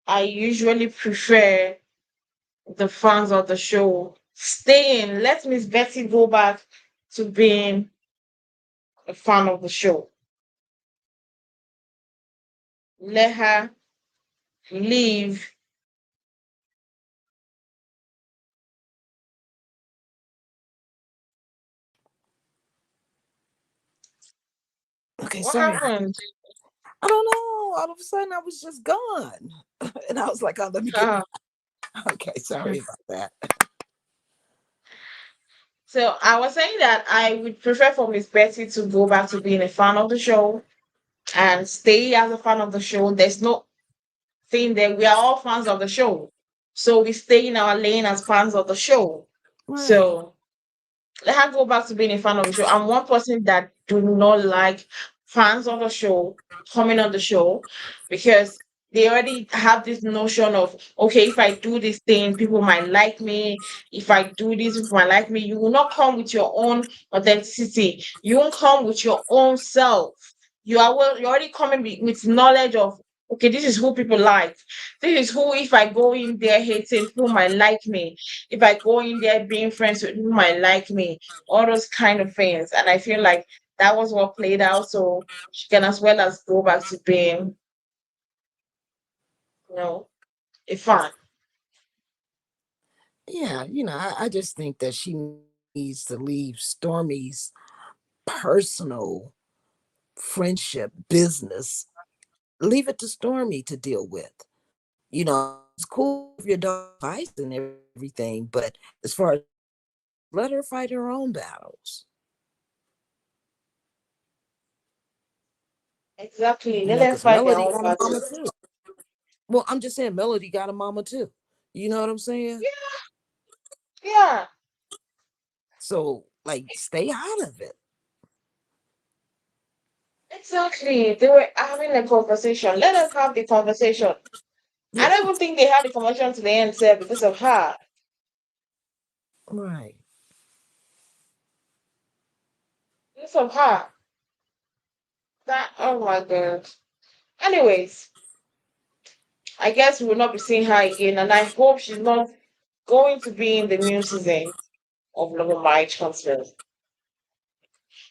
I usually prefer the fans of the show staying. Let Miss Betty go back to being a fan of the show. Let her leave. Okay, What sorry. happened? I don't know. All of a sudden, I was just gone, and I was like, "Oh, let me get." Uh, Okay, sorry about that. so I was saying that I would prefer for Miss Betty to go back to being a fan of the show and stay as a fan of the show. There's no thing that we are all fans of the show. So we stay in our lane as fans of the show. Right. So let her go back to being a fan of the show. I'm one person that do not like fans of the show coming on the show because they already have this notion of okay, if I do this thing, people might like me. If I do this, people might like me. You will not come with your own authenticity. You won't come with your own self. You're already coming with knowledge of okay, this is who people like. This is who if I go in there hating, people might like me if I go in there being friends with who might like me, all those kind of things. And I feel like that was what played out. So she can as well as go back to being, you know, a fan. Yeah, I just think that she needs to leave Stormy's personal friendship business. Leave it to Stormy to deal with. It's cool if your dog fights and everything, but as far as let her fight her own battles. Exactly. Let them Because fight their Melody own got a battle. mama too. Well, I'm just saying Melody got a mama too. You know what I'm saying? Yeah, yeah. So like stay out of it. Exactly. They were having a conversation. Let them have the conversation. I Yeah, don't even think they had the conversation to the end, sir, because of her. right. Because of her. That oh my god. Anyways, I guess we will not be seeing her again, and I hope she's not going to be in the new season of Love and Marriage Huntsville.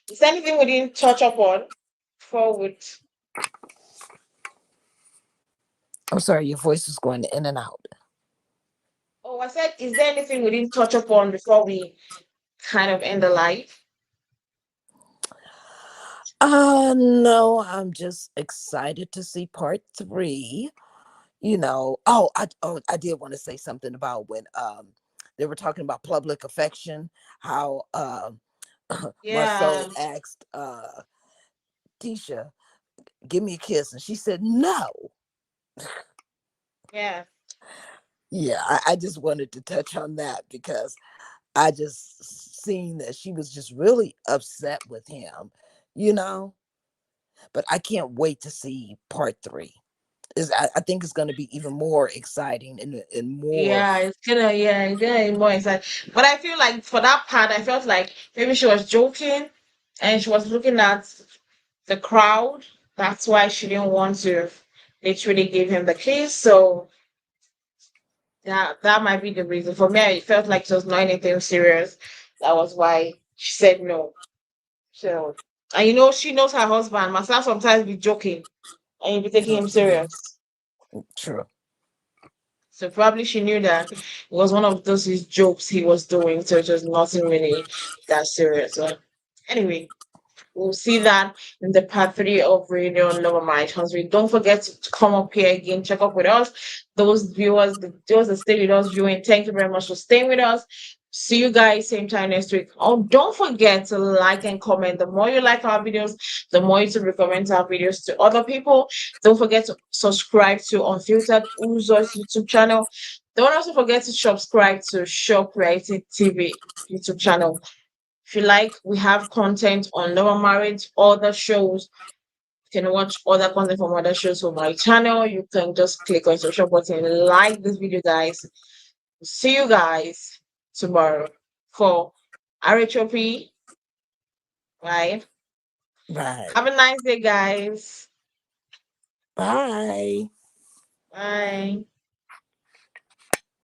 Is there anything we didn't touch upon before with I'm sorry, your voice is going in and out. oh I said is there anything we didn't touch upon before we kind of end the live? No, I'm just excited to see part 3. I did want to say something about when they were talking about public affection, how Marcel Yeah, asked Tisha, give me a kiss, and she said no. yeah. Yeah, I just wanted to touch on that because I just seen that she was just really upset with him, you know. But I can't wait to see part 3. I think it's going to be even more exciting and more. It's gonna be more exciting. But I feel like for that part, I felt like maybe she was joking and she was looking at the crowd. That's why she didn't want to literally give him the kiss. So that might be the reason. For me, it felt like it was not anything serious. That was why she said no. So and she knows her husband. Must not sometimes be joking and you be taking him Mhm. serious. True. So probably she knew that it was one of those his jokes he was doing, so it was nothing really that serious. So anyway, we'll see that in the part 3 of Radio Love My Transfer. Don't forget to come up here again, check up with us. Those that stay with us viewing, thank you very much for staying with us. See you guys same time next week. Oh, don't forget to like and comment. The more you like our videos, the more you to recommend our videos to other people. Don't forget to subscribe to Unfiltered Uzo's YouTube channel. Don't also forget to subscribe to Show Creative TV YouTube channel. If you like, we have content on Love and Marriage, other shows. You can watch other content from other shows from my channel. You can just click on the social button and like this video, guys. See you guys tomorrow for RHOP. Right? Right. Have a nice day, guys. Bye. Bye.